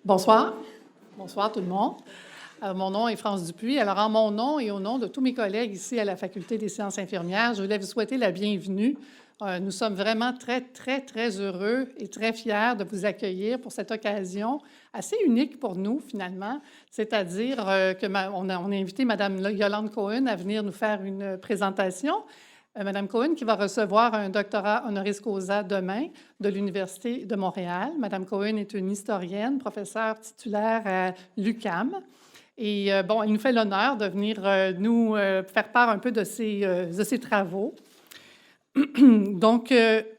Bonsoir. Bonsoir tout le monde. Mon nom est France Dupuis. Alors, en mon nom et au nom de tous mes collègues ici à la Faculté des sciences infirmières, je voulais vous souhaiter la bienvenue. Nous sommes vraiment très heureux et très fiers de vous accueillir pour cette occasion assez unique pour nous, finalement, c'est-à-dire qu'on a invité Mme Yolande Cohen à venir nous faire une présentation. Mme Cohen qui va recevoir un doctorat honoris causa demain de l'Université de Montréal. Mme Cohen est une historienne, professeure titulaire à l'UQAM. Et elle nous fait l'honneur de venir nous faire part un peu de ses travaux. Donc,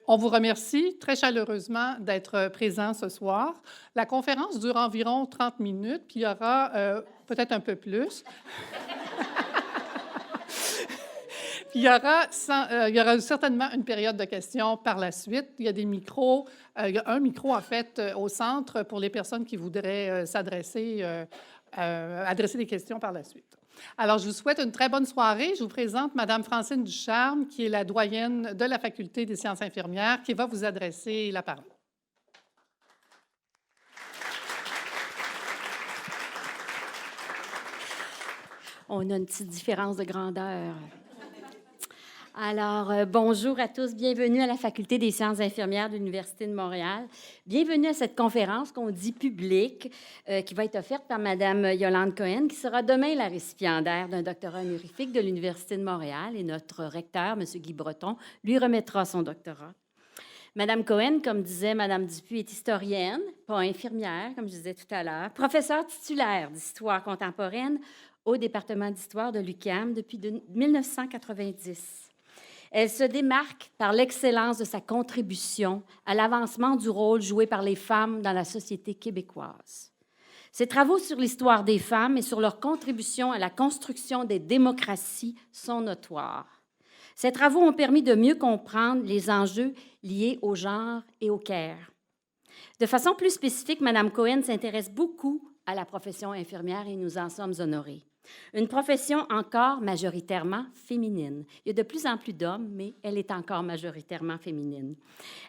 on vous remercie très chaleureusement d'être présent ce soir. La conférence dure environ 30 minutes, puis il y aura peut-être un peu plus. Il y aura certainement une période de questions par la suite. Il y a des micros. Il y a un micro, en fait, au centre pour les personnes qui voudraient adresser des questions par la suite. Alors, je vous souhaite une très bonne soirée. Je vous présente Mme Francine Ducharme, qui est la doyenne de la Faculté des sciences infirmières, qui va vous adresser la parole. On a une petite différence de grandeur. Alors, bonjour à tous. Bienvenue à la Faculté des sciences infirmières de l'Université de Montréal. Bienvenue à cette conférence qu'on dit publique, qui va être offerte par Mme Yolande Cohen, qui sera demain la récipiendaire d'un doctorat honorifique de l'Université de Montréal. Et notre recteur, M. Guy Breton, lui remettra son doctorat. Mme Cohen, comme disait Mme Dupuis, est historienne, pas infirmière, comme je disais tout à l'heure, professeure titulaire d'histoire contemporaine au département d'histoire de l'UQAM depuis 1990. Elle se démarque par l'excellence de sa contribution à l'avancement du rôle joué par les femmes dans la société québécoise. Ses travaux sur l'histoire des femmes et sur leur contribution à la construction des démocraties sont notoires. Ces travaux ont permis de mieux comprendre les enjeux liés au genre et au care. De façon plus spécifique, Mme Cohen s'intéresse beaucoup à la profession infirmière et nous en sommes honorés. Une profession encore majoritairement féminine. Il y a de plus en plus d'hommes, mais elle est encore majoritairement féminine.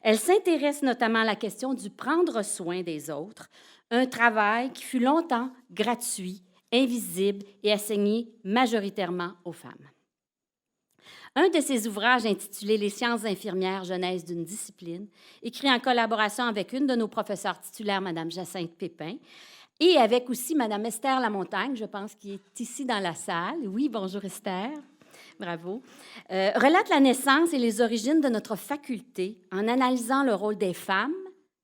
Elle s'intéresse notamment à la question du prendre soin des autres, un travail qui fut longtemps gratuit, invisible et assigné majoritairement aux femmes. Un de ses ouvrages intitulé « Les sciences infirmières, genèse d'une discipline », écrit en collaboration avec une de nos professeurs titulaires, Mme Jacinthe Pépin, et avec aussi Mme Esther Lamontagne, je pense, qui est ici dans la salle. Oui, bonjour Esther. Bravo. Relate la naissance et les origines de notre faculté en analysant le rôle des femmes,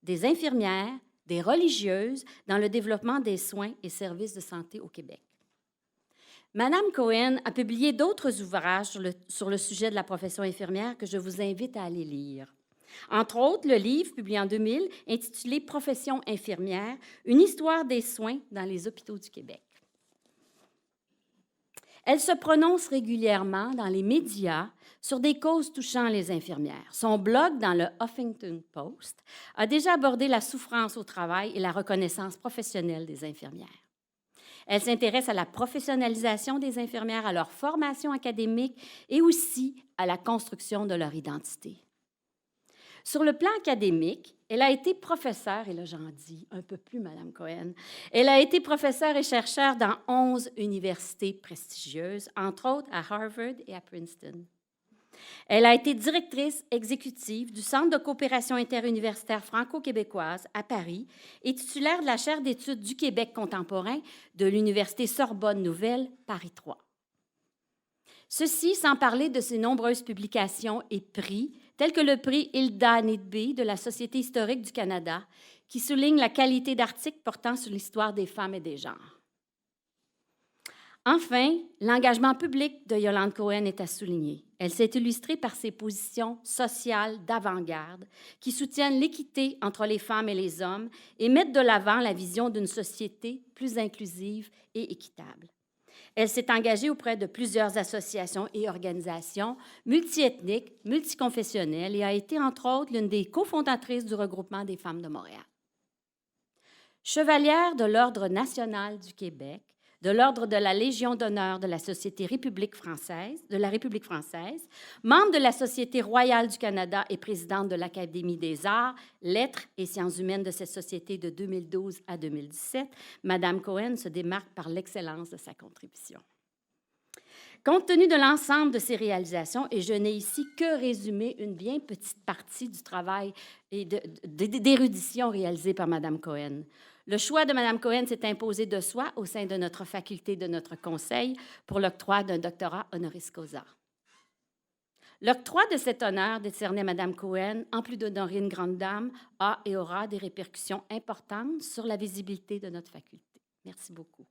des infirmières, des religieuses dans le développement des soins et services de santé au Québec. Mme Cohen a publié d'autres ouvrages sur le sujet de la profession infirmière que je vous invite à aller lire. Entre autres, le livre publié en 2000 intitulé « Profession infirmière, une histoire des soins dans les hôpitaux du Québec ». Elle se prononce régulièrement dans les médias sur des causes touchant les infirmières. Son blog dans le Huffington Post a déjà abordé la souffrance au travail et la reconnaissance professionnelle des infirmières. Elle s'intéresse à la professionnalisation des infirmières, à leur formation académique et aussi à la construction de leur identité. Sur le plan académique, elle a été professeure, et là j'en dis un peu plus, Mme Cohen, elle a été professeure et chercheure dans 11 universités prestigieuses, entre autres à Harvard et à Princeton. Elle a été directrice exécutive du Centre de coopération interuniversitaire franco-québécoise à Paris et titulaire de la chaire d'études du Québec contemporain de l'Université Sorbonne Nouvelle, Paris 3. Ceci sans parler de ses nombreuses publications et prix, tels que le prix Hilda Nidby de la Société historique du Canada, qui souligne la qualité d'articles portant sur l'histoire des femmes et des genres. Enfin, l'engagement public de Yolande Cohen est à souligner. Elle s'est illustrée par ses positions sociales d'avant-garde qui soutiennent l'équité entre les femmes et les hommes et mettent de l'avant la vision d'une société plus inclusive et équitable. Elle s'est engagée auprès de plusieurs associations et organisations multiethniques, multiconfessionnelles et a été, entre autres, l'une des cofondatrices du Regroupement des femmes de Montréal. Chevalière de l'Ordre national du Québec, de l'Ordre de la Légion d'honneur de la République française, membre de la Société royale du Canada et présidente de l'Académie des arts, lettres et sciences humaines de cette société de 2012 à 2017, Madame Cohen se démarque par l'excellence de sa contribution. Compte tenu de l'ensemble de ces réalisations, et je n'ai ici que résumé une bien petite partie du travail et d'érudition réalisé par Mme Cohen, le choix de Mme Cohen s'est imposé de soi au sein de notre faculté, de notre conseil, pour l'octroi d'un doctorat honoris causa. L'octroi de cet honneur décerné à Mme Cohen, en plus d'honorer une grande dame, a et aura des répercussions importantes sur la visibilité de notre faculté. Merci beaucoup.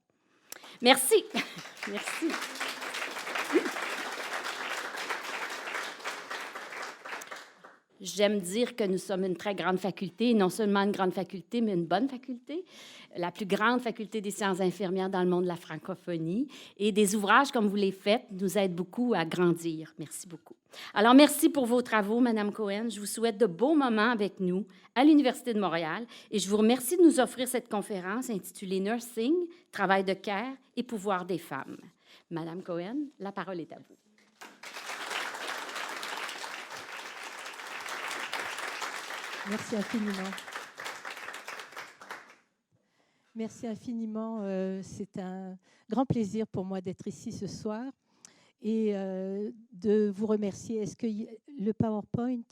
Merci. Merci. J'aime dire que nous sommes une très grande faculté, et non seulement une grande faculté, mais une bonne faculté, la plus grande faculté des sciences infirmières dans le monde de la francophonie. Et des ouvrages comme vous les faites nous aident beaucoup à grandir. Merci beaucoup. Alors, merci pour vos travaux, Mme Cohen. Je vous souhaite de beaux moments avec nous à l'Université de Montréal et je vous remercie de nous offrir cette conférence intitulée « Nursing, travail de care et pouvoir des femmes ». Mme Cohen, la parole est à vous. Merci infiniment. Merci infiniment. C'est un grand plaisir pour moi d'être ici ce soir et de vous remercier. Est-ce que le PowerPoint...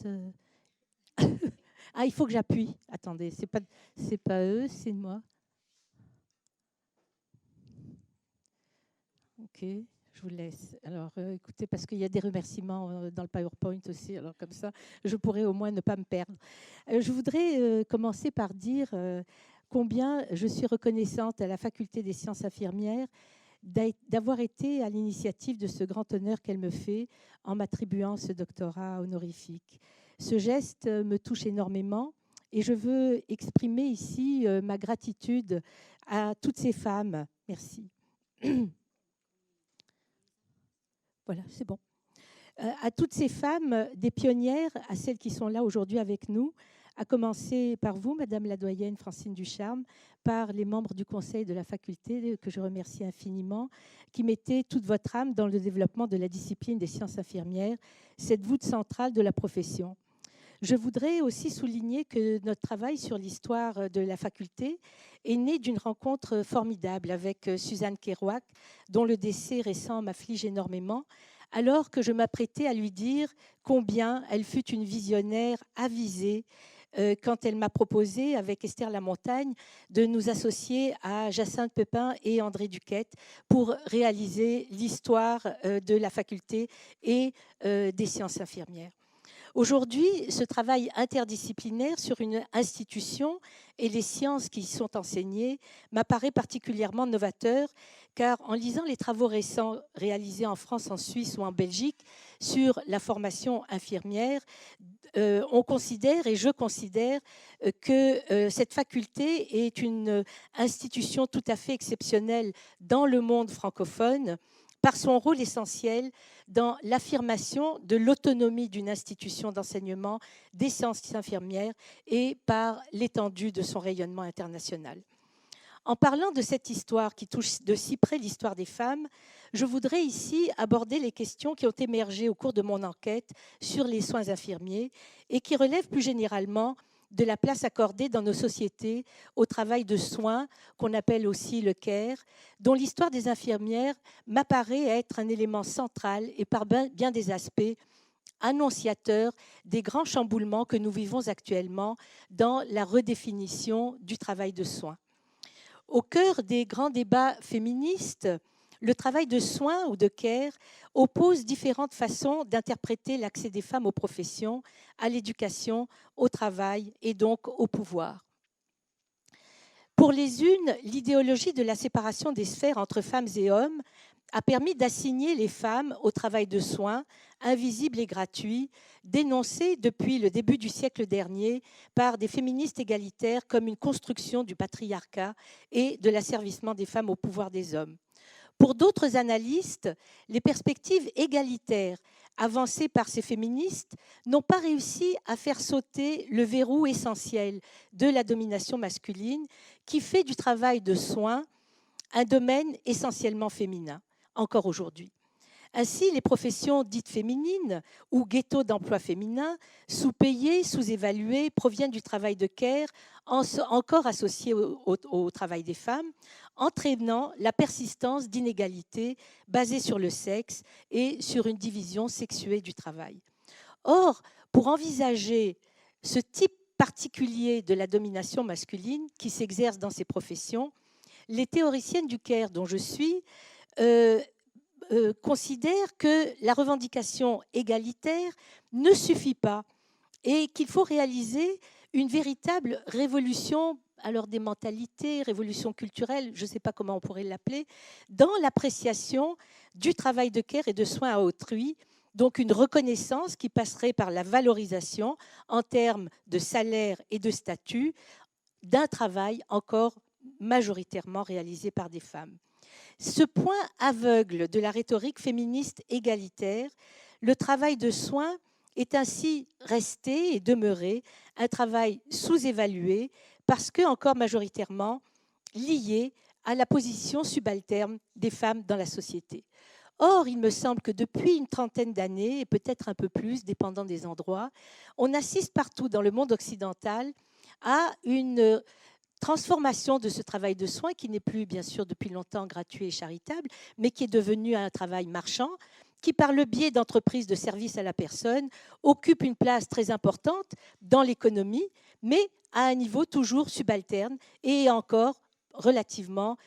Ah, il faut que j'appuie. Attendez, c'est pas eux, c'est moi. OK. Je vous laisse. Alors, écoutez, parce qu'il y a des remerciements dans le PowerPoint aussi, alors comme ça, je pourrais au moins ne pas me perdre. Je voudrais commencer par dire combien je suis reconnaissante à la Faculté des sciences infirmières d'avoir été à l'initiative de ce grand honneur qu'elle me fait en m'attribuant ce doctorat honorifique. Ce geste me touche énormément et je veux exprimer ici ma gratitude à toutes ces femmes. Merci. Voilà, c'est bon. À toutes ces femmes, des pionnières, à celles qui sont là aujourd'hui avec nous, à commencer par vous, Madame la doyenne Francine Ducharme, par les membres du conseil de la faculté, que je remercie infiniment, qui mettaient toute votre âme dans le développement de la discipline des sciences infirmières, cette voûte centrale de la profession. Je voudrais aussi souligner que notre travail sur l'histoire de la faculté est né d'une rencontre formidable avec Suzanne Kerouac, dont le décès récent m'afflige énormément, alors que je m'apprêtais à lui dire combien elle fut une visionnaire avisée quand elle m'a proposé, avec Esther Lamontagne, de nous associer à Jacinthe Pepin et André Duquette pour réaliser l'histoire de la faculté et des sciences infirmières. Aujourd'hui, ce travail interdisciplinaire sur une institution et les sciences qui y sont enseignées m'apparaît particulièrement novateur, car en lisant les travaux récents réalisés en France, en Suisse ou en Belgique sur la formation infirmière, on considère, et je considère, que cette faculté est une institution tout à fait exceptionnelle dans le monde francophone, par son rôle essentiel dans l'affirmation de l'autonomie d'une institution d'enseignement des sciences infirmières et par l'étendue de son rayonnement international. En parlant de cette histoire qui touche de si près l'histoire des femmes, je voudrais ici aborder les questions qui ont émergé au cours de mon enquête sur les soins infirmiers et qui relèvent plus généralement de la place accordée dans nos sociétés au travail de soins, qu'on appelle aussi le care, dont l'histoire des infirmières m'apparaît être un élément central et par bien des aspects annonciateur des grands chamboulements que nous vivons actuellement dans la redéfinition du travail de soins. Au cœur des grands débats féministes, le travail de soins ou de care oppose différentes façons d'interpréter l'accès des femmes aux professions, à l'éducation, au travail et donc au pouvoir. Pour les unes, l'idéologie de la séparation des sphères entre femmes et hommes a permis d'assigner les femmes au travail de soins, invisible et gratuit, dénoncé depuis le début du siècle dernier par des féministes égalitaires comme une construction du patriarcat et de l'asservissement des femmes au pouvoir des hommes. Pour d'autres analystes, les perspectives égalitaires avancées par ces féministes n'ont pas réussi à faire sauter le verrou essentiel de la domination masculine qui fait du travail de soins un domaine essentiellement féminin, encore aujourd'hui. Ainsi, les professions dites féminines ou ghettos d'emploi féminin, sous-payées, sous-évaluées, proviennent du travail de care, encore associé au travail des femmes, entraînant la persistance d'inégalités basées sur le sexe et sur une division sexuée du travail. Or, pour envisager ce type particulier de la domination masculine qui s'exerce dans ces professions, les théoriciennes du care dont je suis considèrent que la revendication égalitaire ne suffit pas et qu'il faut réaliser une véritable révolution, alors des mentalités, révolution culturelle, je ne sais pas comment on pourrait l'appeler, dans l'appréciation du travail de care et de soins à autrui, donc une reconnaissance qui passerait par la valorisation en termes de salaire et de statut d'un travail encore majoritairement réalisé par des femmes. Ce point aveugle de la rhétorique féministe égalitaire, le travail de soins est ainsi resté et demeuré un travail sous-évalué parce que encore majoritairement lié à la position subalterne des femmes dans la société. Or, il me semble que depuis une trentaine d'années, et peut-être un peu plus, dépendant des endroits, on assiste partout dans le monde occidental à une transformation de ce travail de soins qui n'est plus, bien sûr, depuis longtemps gratuit et charitable, mais qui est devenu un travail marchand, qui, par le biais d'entreprises de services à la personne, occupe une place très importante dans l'économie, mais à un niveau toujours subalterne et encore relativement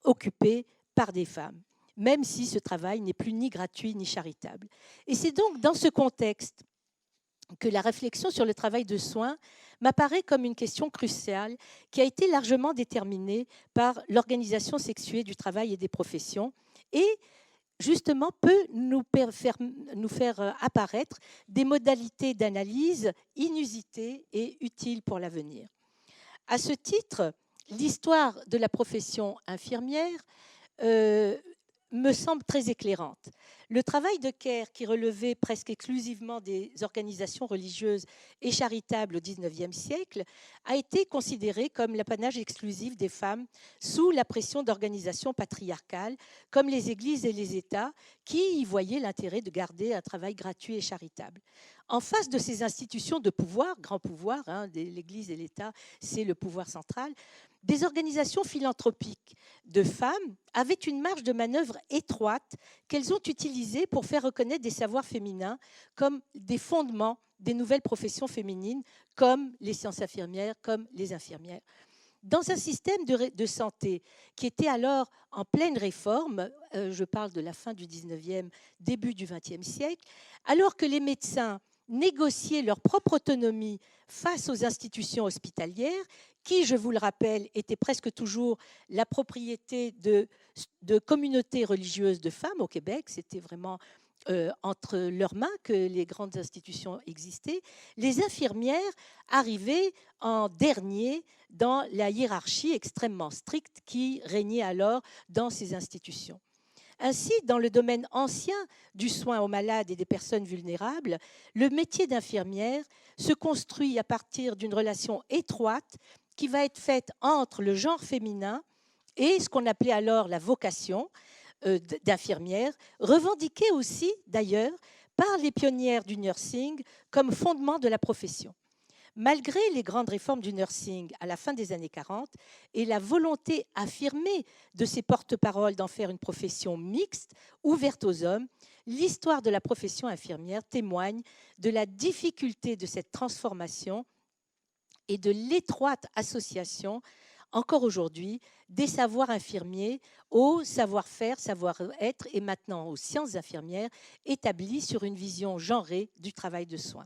occupé par des femmes, même si ce travail n'est plus ni gratuit ni charitable. Et c'est donc dans ce contexte que la réflexion sur le travail de soins m'apparaît comme une question cruciale qui a été largement déterminée par l'organisation sexuée du travail et des professions et justement peut nous faire apparaître des modalités d'analyse inusitées et utiles pour l'avenir. À ce titre, l'histoire de la profession infirmière me semble très éclairante. Le travail de care, qui relevait presque exclusivement des organisations religieuses et charitables au XIXe siècle, a été considéré comme l'apanage exclusif des femmes sous la pression d'organisations patriarcales, comme les églises et les États, qui y voyaient l'intérêt de garder un travail gratuit et charitable. En face de ces institutions de pouvoir, grand pouvoir, l'Église et l'État, c'est le pouvoir central, des organisations philanthropiques de femmes avaient une marge de manœuvre étroite qu'elles ont utilisée pour faire reconnaître des savoirs féminins comme des fondements des nouvelles professions féminines, comme les sciences infirmières, comme les infirmières. Dans un système de santé qui était alors en pleine réforme, je parle de la fin du 19e, début du 20e siècle, alors que les médecins négocier leur propre autonomie face aux institutions hospitalières, qui, je vous le rappelle, étaient presque toujours la propriété de communautés religieuses de femmes au Québec. C'était vraiment entre leurs mains que les grandes institutions existaient. Les infirmières arrivaient en dernier dans la hiérarchie extrêmement stricte qui régnait alors dans ces institutions. Ainsi, dans le domaine ancien du soin aux malades et des personnes vulnérables, le métier d'infirmière se construit à partir d'une relation étroite qui va être faite entre le genre féminin et ce qu'on appelait alors la vocation d'infirmière, revendiquée aussi d'ailleurs par les pionnières du nursing comme fondement de la profession. Malgré les grandes réformes du nursing à la fin des années 40 et la volonté affirmée de ces porte-paroles d'en faire une profession mixte, ouverte aux hommes, l'histoire de la profession infirmière témoigne de la difficulté de cette transformation et de l'étroite association, encore aujourd'hui, des savoirs infirmiers au savoir-faire, savoir-être et maintenant aux sciences infirmières établis sur une vision genrée du travail de soins.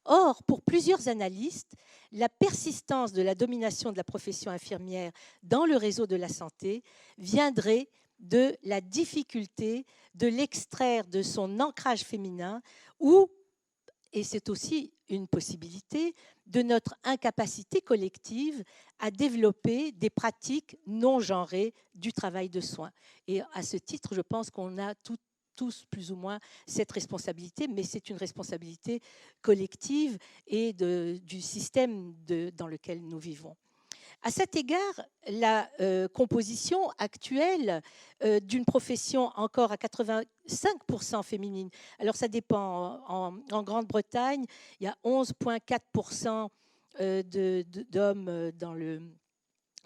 Or, pour plusieurs analystes, la persistance de la domination de la profession infirmière dans le réseau de la santé viendrait de la difficulté de l'extraire de son ancrage féminin ou, et c'est aussi une possibilité, de notre incapacité collective à développer des pratiques non genrées du travail de soins. Et à ce titre, je pense qu'on a tous plus ou moins cette responsabilité, mais c'est une responsabilité collective et du système dans lequel nous vivons. À cet égard, la composition actuelle d'une profession encore à 85% féminine, alors ça dépend, en Grande-Bretagne, il y a 11,4% d'hommes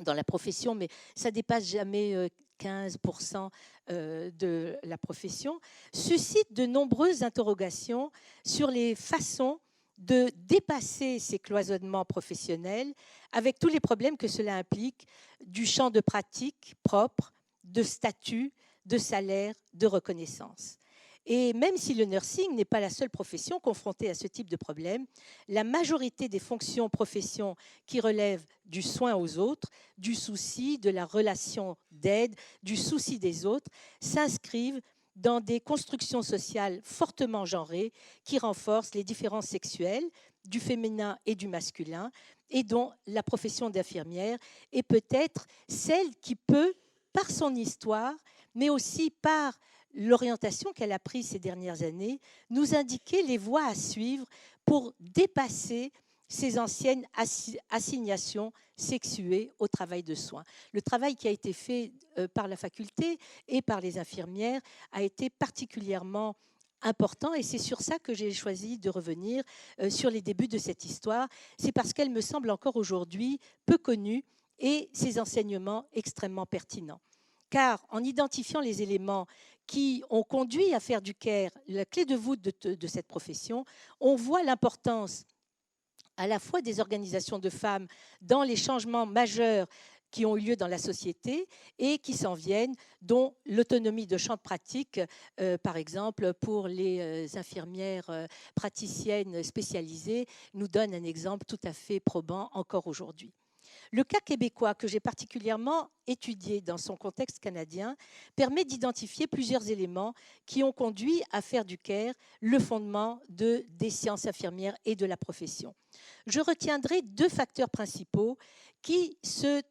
dans la profession, mais ça dépasse jamais 15% de la profession, suscite de nombreuses interrogations sur les façons de dépasser ces cloisonnements professionnels avec tous les problèmes que cela implique du champ de pratique propre, de statut, de salaire, de reconnaissance. Et même si le nursing n'est pas la seule profession confrontée à ce type de problème, la majorité des fonctions, professions qui relèvent du soin aux autres, du souci, de la relation d'aide, du souci des autres, s'inscrivent dans des constructions sociales fortement genrées qui renforcent les différences sexuelles du féminin et du masculin, et dont la profession d'infirmière est peut-être celle qui peut, par son histoire, mais aussi par l'orientation qu'elle a prise ces dernières années, nous indiquer les voies à suivre pour dépasser ces anciennes assignations sexuées au travail de soins. Le travail qui a été fait par la faculté et par les infirmières a été particulièrement important, et c'est sur ça que j'ai choisi de revenir sur les débuts de cette histoire. C'est parce qu'elle me semble encore aujourd'hui peu connue et ses enseignements extrêmement pertinents. Car en identifiant les éléments qui ont conduit à faire du care la clé de voûte de cette profession, on voit l'importance à la fois des organisations de femmes dans les changements majeurs qui ont eu lieu dans la société et qui s'en viennent, dont l'autonomie de champ de pratique, par exemple, pour les infirmières praticiennes spécialisées, nous donne un exemple tout à fait probant encore aujourd'hui. Le cas québécois, que j'ai particulièrement étudié dans son contexte canadien, permet d'identifier plusieurs éléments qui ont conduit à faire du care le fondement des sciences infirmières et de la profession. Je retiendrai deux facteurs principaux qui se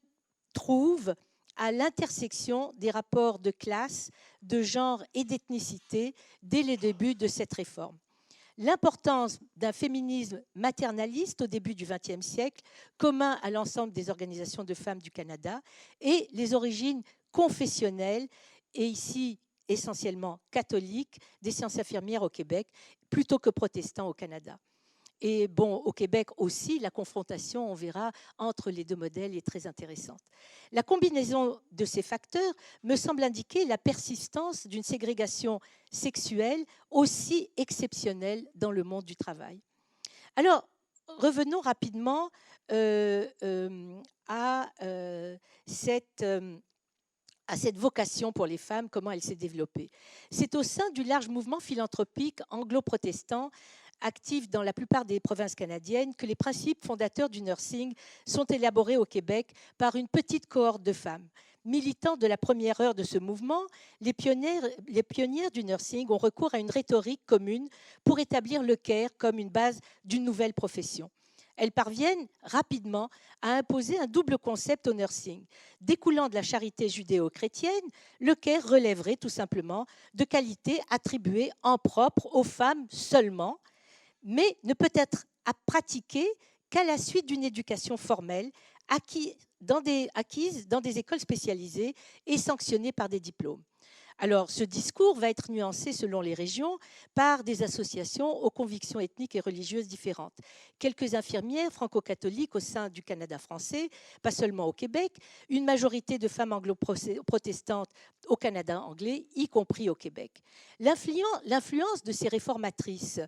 trouvent à l'intersection des rapports de classe, de genre et d'ethnicité dès le début de cette réforme. L'importance d'un féminisme maternaliste au début du XXe siècle, commun à l'ensemble des organisations de femmes du Canada, et les origines confessionnelles, et ici essentiellement catholiques, des sciences infirmières au Québec, plutôt que protestants au Canada. Et bon, au Québec aussi, la confrontation, on verra, entre les deux modèles est très intéressante. La combinaison de ces facteurs me semble indiquer la persistance d'une ségrégation sexuelle aussi exceptionnelle dans le monde du travail. Alors, revenons rapidement à cette vocation pour les femmes, comment elle s'est développée. C'est au sein du large mouvement philanthropique anglo-protestant actifs dans la plupart des provinces canadiennes, que les principes fondateurs du nursing sont élaborés au Québec par une petite cohorte de femmes. Militant de la première heure de ce mouvement, les pionnières du nursing ont recours à une rhétorique commune pour établir le care comme une base d'une nouvelle profession. Elles parviennent rapidement à imposer un double concept au nursing. Découlant de la charité judéo-chrétienne, le care relèverait tout simplement de qualités attribuées en propre aux femmes seulement, mais ne peut être à pratiquer qu'à la suite d'une éducation formelle acquise dans des écoles spécialisées et sanctionnée par des diplômes. Alors, ce discours va être nuancé selon les régions par des associations aux convictions ethniques et religieuses différentes. Quelques infirmières franco-catholiques au sein du Canada français, pas seulement au Québec, une majorité de femmes anglo-protestantes au Canada anglais, y compris au Québec. L'influence de ces réformatrices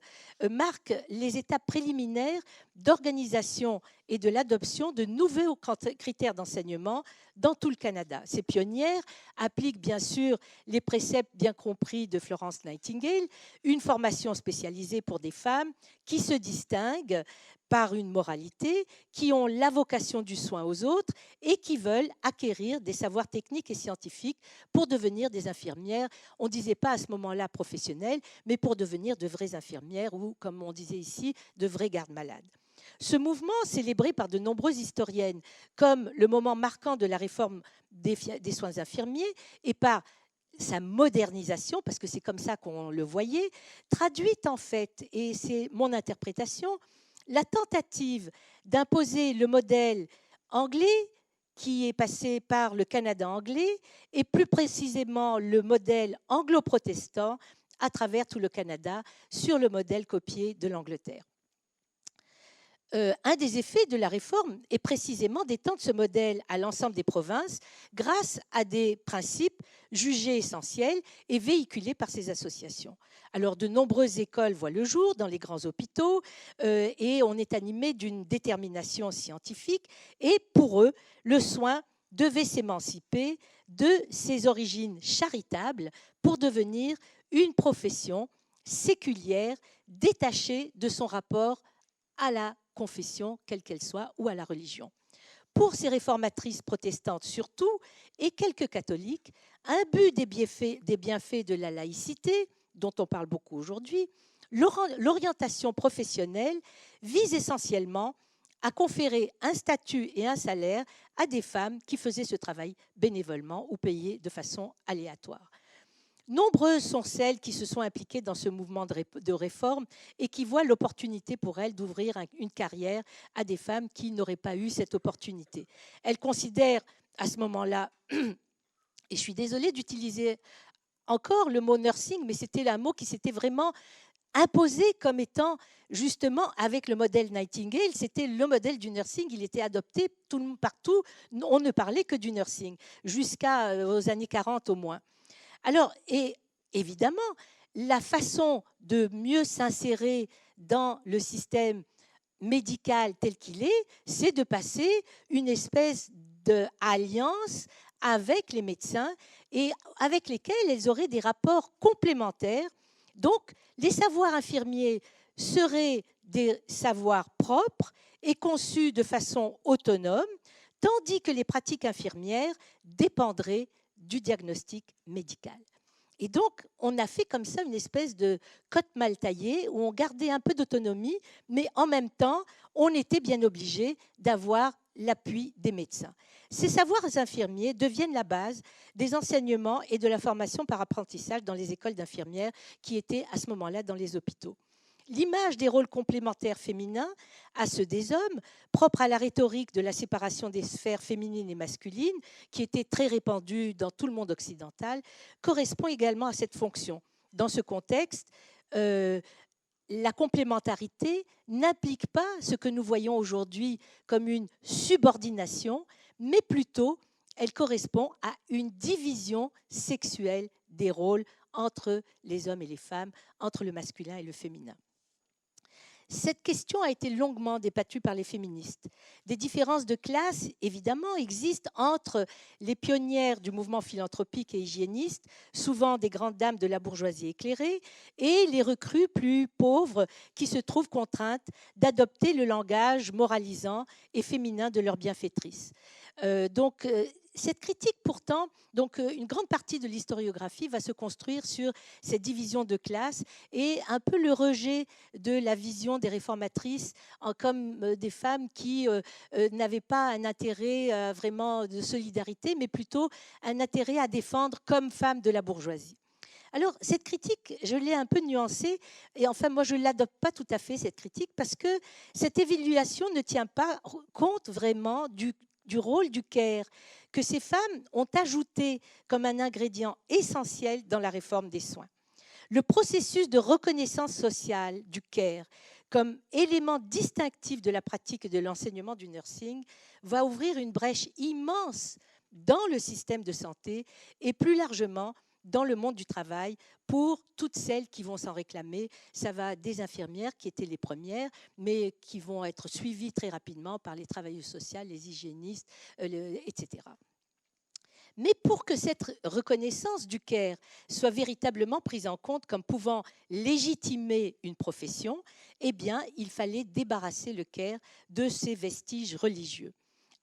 marque les étapes préliminaires d'organisation et de l'adoption de nouveaux critères d'enseignement dans tout le Canada. Ces pionnières appliquent bien sûr les préceptes bien compris de Florence Nightingale, une formation spécialisée pour des femmes qui se distinguent par une moralité, qui ont la vocation du soin aux autres et qui veulent acquérir des savoirs techniques et scientifiques pour devenir des infirmières. On ne disait pas à ce moment-là professionnelles, mais pour devenir de vraies infirmières ou, comme on disait ici, de vrais gardes-malades. Ce mouvement, célébré par de nombreuses historiennes comme le moment marquant de la réforme des soins infirmiers et par sa modernisation, parce que c'est comme ça qu'on le voyait, traduit en fait, et c'est mon interprétation, la tentative d'imposer le modèle anglais qui est passé par le Canada anglais et plus précisément le modèle anglo-protestant à travers tout le Canada sur le modèle copié de l'Angleterre. Un des effets de la réforme est précisément d'étendre ce modèle à l'ensemble des provinces grâce à des principes jugés essentiels et véhiculés par ces associations. Alors, de nombreuses écoles voient le jour dans les grands hôpitaux et on est animé d'une détermination scientifique. Et pour eux, le soin devait s'émanciper de ses origines charitables pour devenir une profession séculière détachée de son rapport à la confession, quelle qu'elle soit, ou à la religion. Pour ces réformatrices protestantes surtout, et quelques catholiques, un but des bienfaits de la laïcité, dont on parle beaucoup aujourd'hui, l'orientation professionnelle vise essentiellement à conférer un statut et un salaire à des femmes qui faisaient ce travail bénévolement ou payées de façon aléatoire. Nombreuses sont celles qui se sont impliquées dans ce mouvement de réforme et qui voient l'opportunité pour elles d'ouvrir une carrière à des femmes qui n'auraient pas eu cette opportunité. Elles considèrent à ce moment-là, et je suis désolée d'utiliser encore le mot nursing, mais c'était un mot qui s'était vraiment imposé comme étant, justement, avec le modèle Nightingale, c'était le modèle du nursing, il était adopté partout, on ne parlait que du nursing, jusqu'aux années 40 au moins. Alors, et évidemment, la façon de mieux s'insérer dans le système médical tel qu'il est, c'est de passer une espèce d'alliance avec les médecins et avec lesquels elles auraient des rapports complémentaires. Donc, les savoirs infirmiers seraient des savoirs propres et conçus de façon autonome, tandis que les pratiques infirmières dépendraient du diagnostic médical. Et donc, on a fait comme ça une espèce de cote mal taillée où on gardait un peu d'autonomie, mais en même temps, on était bien obligé d'avoir l'appui des médecins. Ces savoirs infirmiers deviennent la base des enseignements et de la formation par apprentissage dans les écoles d'infirmières qui étaient à ce moment-là dans les hôpitaux. L'image des rôles complémentaires féminins à ceux des hommes, propre à la rhétorique de la séparation des sphères féminines et masculines, qui était très répandue dans tout le monde occidental, correspond également à cette fonction. Dans ce contexte, la complémentarité n'implique pas ce que nous voyons aujourd'hui comme une subordination, mais plutôt elle correspond à une division sexuelle des rôles entre les hommes et les femmes, entre le masculin et le féminin. Cette question a été longuement débattue par les féministes. Des différences de classe, évidemment, existent entre les pionnières du mouvement philanthropique et hygiéniste, souvent des grandes dames de la bourgeoisie éclairée, et les recrues plus pauvres qui se trouvent contraintes d'adopter le langage moralisant et féminin de leurs bienfaitrices. Cette critique, pourtant, une grande partie de l'historiographie va se construire sur cette division de classe et un peu le rejet de la vision des réformatrices comme des femmes qui n'avaient pas un intérêt vraiment de solidarité, mais plutôt un intérêt à défendre comme femmes de la bourgeoisie. Alors, cette critique, je l'ai un peu nuancée, et enfin, moi, je ne l'adopte pas tout à fait, cette critique, parce que cette évaluation ne tient pas compte vraiment du rôle du care, que ces femmes ont ajouté comme un ingrédient essentiel dans la réforme des soins. Le processus de reconnaissance sociale du care comme élément distinctif de la pratique et de l'enseignement du nursing va ouvrir une brèche immense dans le système de santé et plus largement dans le monde du travail pour toutes celles qui vont s'en réclamer. Ça va des infirmières qui étaient les premières, mais qui vont être suivies très rapidement par les travailleuses sociales, les hygiénistes, etc. Mais pour que cette reconnaissance du care soit véritablement prise en compte comme pouvant légitimer une profession, eh bien, il fallait débarrasser le care de ses vestiges religieux.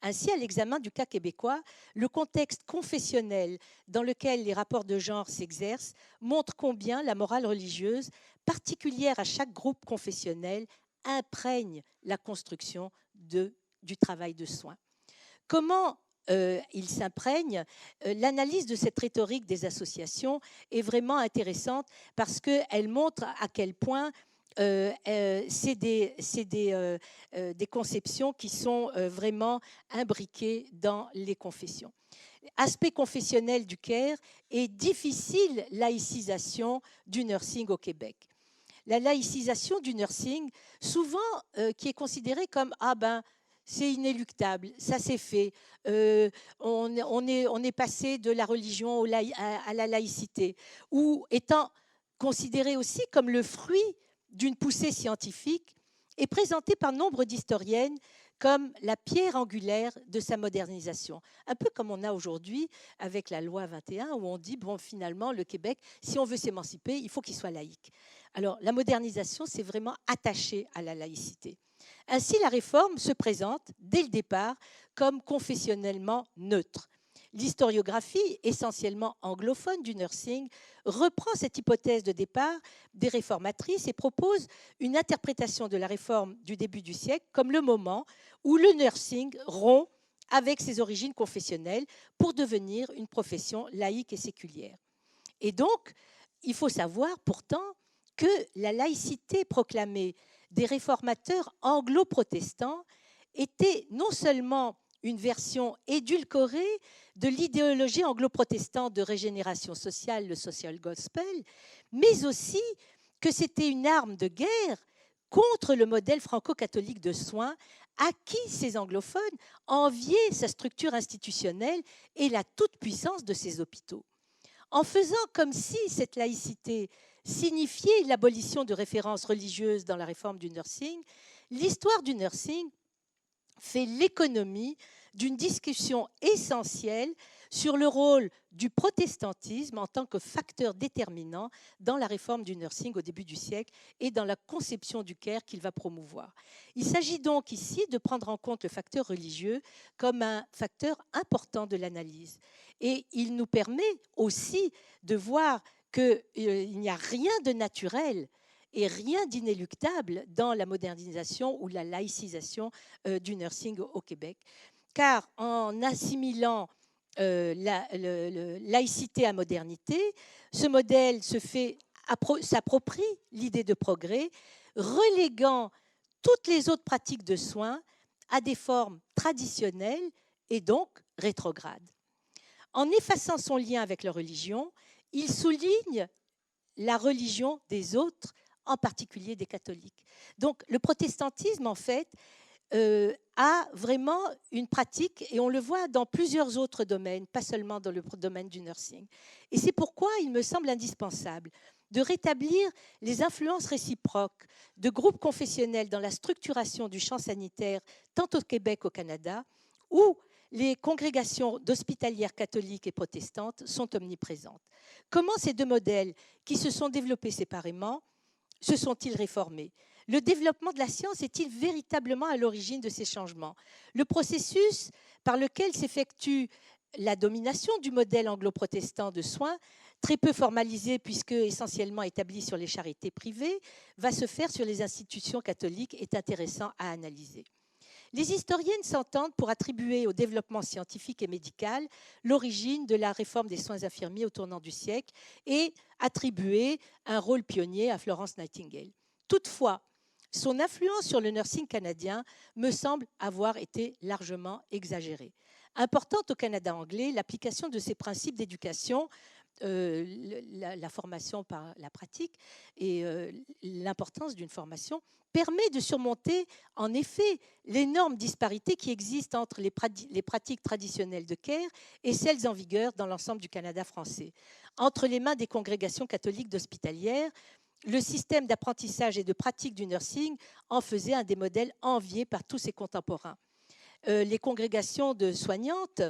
Ainsi, à l'examen du cas québécois, le contexte confessionnel dans lequel les rapports de genre s'exercent montre combien la morale religieuse, particulière à chaque groupe confessionnel, imprègne la construction du travail de soins. Comment il s'imprègne? L'analyse de cette rhétorique des associations est vraiment intéressante parce qu'elle montre à quel point c'est des conceptions qui sont vraiment imbriquées dans les confessions. Aspect confessionnel du care et difficile laïcisation du nursing au Québec. La laïcisation du nursing, souvent qui est considérée comme « ah ben, c'est inéluctable, ça s'est fait, on est passé de la religion à la laïcité », ou étant considérée aussi comme le fruit d'une poussée scientifique, est présentée par nombre d'historiennes comme la pierre angulaire de sa modernisation. Un peu comme on a aujourd'hui avec la loi 21, où on dit, bon, finalement, le Québec, si on veut s'émanciper, il faut qu'il soit laïque. Alors, la modernisation, c'est vraiment attaché à la laïcité. Ainsi, la réforme se présente, dès le départ, comme confessionnellement neutre. L'historiographie, essentiellement anglophone du nursing, reprend cette hypothèse de départ des réformatrices et propose une interprétation de la réforme du début du siècle comme le moment où le nursing rompt avec ses origines confessionnelles pour devenir une profession laïque et séculière. Et donc, il faut savoir pourtant que la laïcité proclamée des réformateurs anglo-protestants était non seulement une version édulcorée de l'idéologie anglo-protestante de régénération sociale, le social gospel, mais aussi que c'était une arme de guerre contre le modèle franco-catholique de soins à qui ces anglophones enviaient sa structure institutionnelle et la toute-puissance de ses hôpitaux. En faisant comme si cette laïcité signifiait l'abolition de références religieuses dans la réforme du nursing, l'histoire du nursing fait l'économie d'une discussion essentielle sur le rôle du protestantisme en tant que facteur déterminant dans la réforme du nursing au début du siècle et dans la conception du care qu'il va promouvoir. Il s'agit donc ici de prendre en compte le facteur religieux comme un facteur important de l'analyse. Et il nous permet aussi de voir qu'il n'y a rien de naturel et rien d'inéluctable dans la modernisation ou la laïcisation du nursing au Québec. Car en assimilant la laïcité à modernité, ce modèle s'approprie l'idée de progrès, reléguant toutes les autres pratiques de soins à des formes traditionnelles et donc rétrogrades. En effaçant son lien avec la religion, il souligne la religion des autres, en particulier des catholiques. Donc le protestantisme, en fait, a vraiment une pratique, et on le voit dans plusieurs autres domaines, pas seulement dans le domaine du nursing. Et c'est pourquoi il me semble indispensable de rétablir les influences réciproques de groupes confessionnels dans la structuration du champ sanitaire, tant au Québec qu'au Canada, où les congrégations d'hospitalières catholiques et protestantes sont omniprésentes. Comment ces deux modèles, qui se sont développés séparément, se sont-ils réformés? Le développement de la science est-il véritablement à l'origine de ces changements? Le processus par lequel s'effectue la domination du modèle anglo-protestant de soins, très peu formalisé puisque essentiellement établi sur les charités privées, va se faire sur les institutions catholiques, est intéressant à analyser. Les historiennes s'entendent pour attribuer au développement scientifique et médical l'origine de la réforme des soins infirmiers au tournant du siècle et attribuer un rôle pionnier à Florence Nightingale. Toutefois, son influence sur le nursing canadien me semble avoir été largement exagérée. Importante au Canada anglais, l'application de ces principes d'éducation, la formation par la pratique et l'importance d'une formation permet de surmonter en effet l'énorme disparité qui existe entre les pratiques traditionnelles de care et celles en vigueur dans l'ensemble du Canada français. Entre les mains des congrégations catholiques d'hospitalières, le système d'apprentissage et de pratique du nursing en faisait un des modèles enviés par tous ses contemporains. Les congrégations de soignantes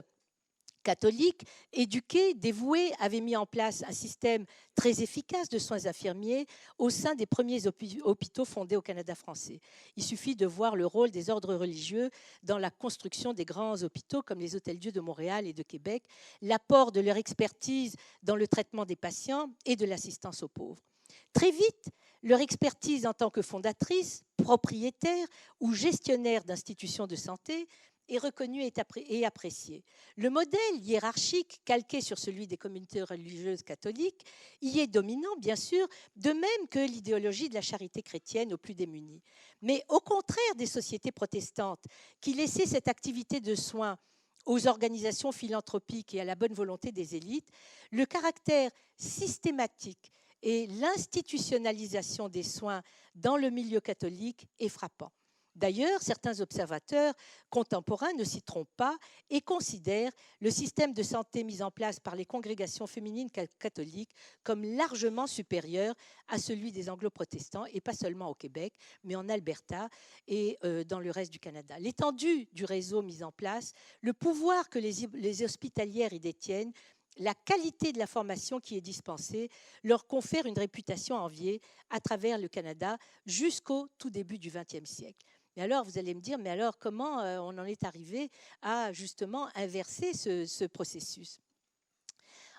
catholiques, éduquées, dévouées, avaient mis en place un système très efficace de soins infirmiers au sein des premiers hôpitaux fondés au Canada français. Il suffit de voir le rôle des ordres religieux dans la construction des grands hôpitaux comme les Hôtels-Dieu de Montréal et de Québec, l'apport de leur expertise dans le traitement des patients et de l'assistance aux pauvres. Très vite, leur expertise en tant que fondatrice propriétaire ou gestionnaire d'institutions de santé est reconnu et apprécié. Le modèle hiérarchique, calqué sur celui des communautés religieuses catholiques, y est dominant, bien sûr, de même que l'idéologie de la charité chrétienne aux plus démunis. Mais au contraire des sociétés protestantes, qui laissaient cette activité de soins aux organisations philanthropiques et à la bonne volonté des élites, le caractère systématique et l'institutionnalisation des soins dans le milieu catholique est frappant. D'ailleurs, certains observateurs contemporains ne s'y trompent pas et considèrent le système de santé mis en place par les congrégations féminines catholiques comme largement supérieur à celui des anglo-protestants, et pas seulement au Québec, mais en Alberta et dans le reste du Canada. L'étendue du réseau mis en place, le pouvoir que les hospitalières y détiennent, la qualité de la formation qui est dispensée leur confère une réputation enviée à travers le Canada jusqu'au tout début du XXe siècle. Mais alors, vous allez me dire, mais alors comment on en est arrivé à justement inverser ce processus?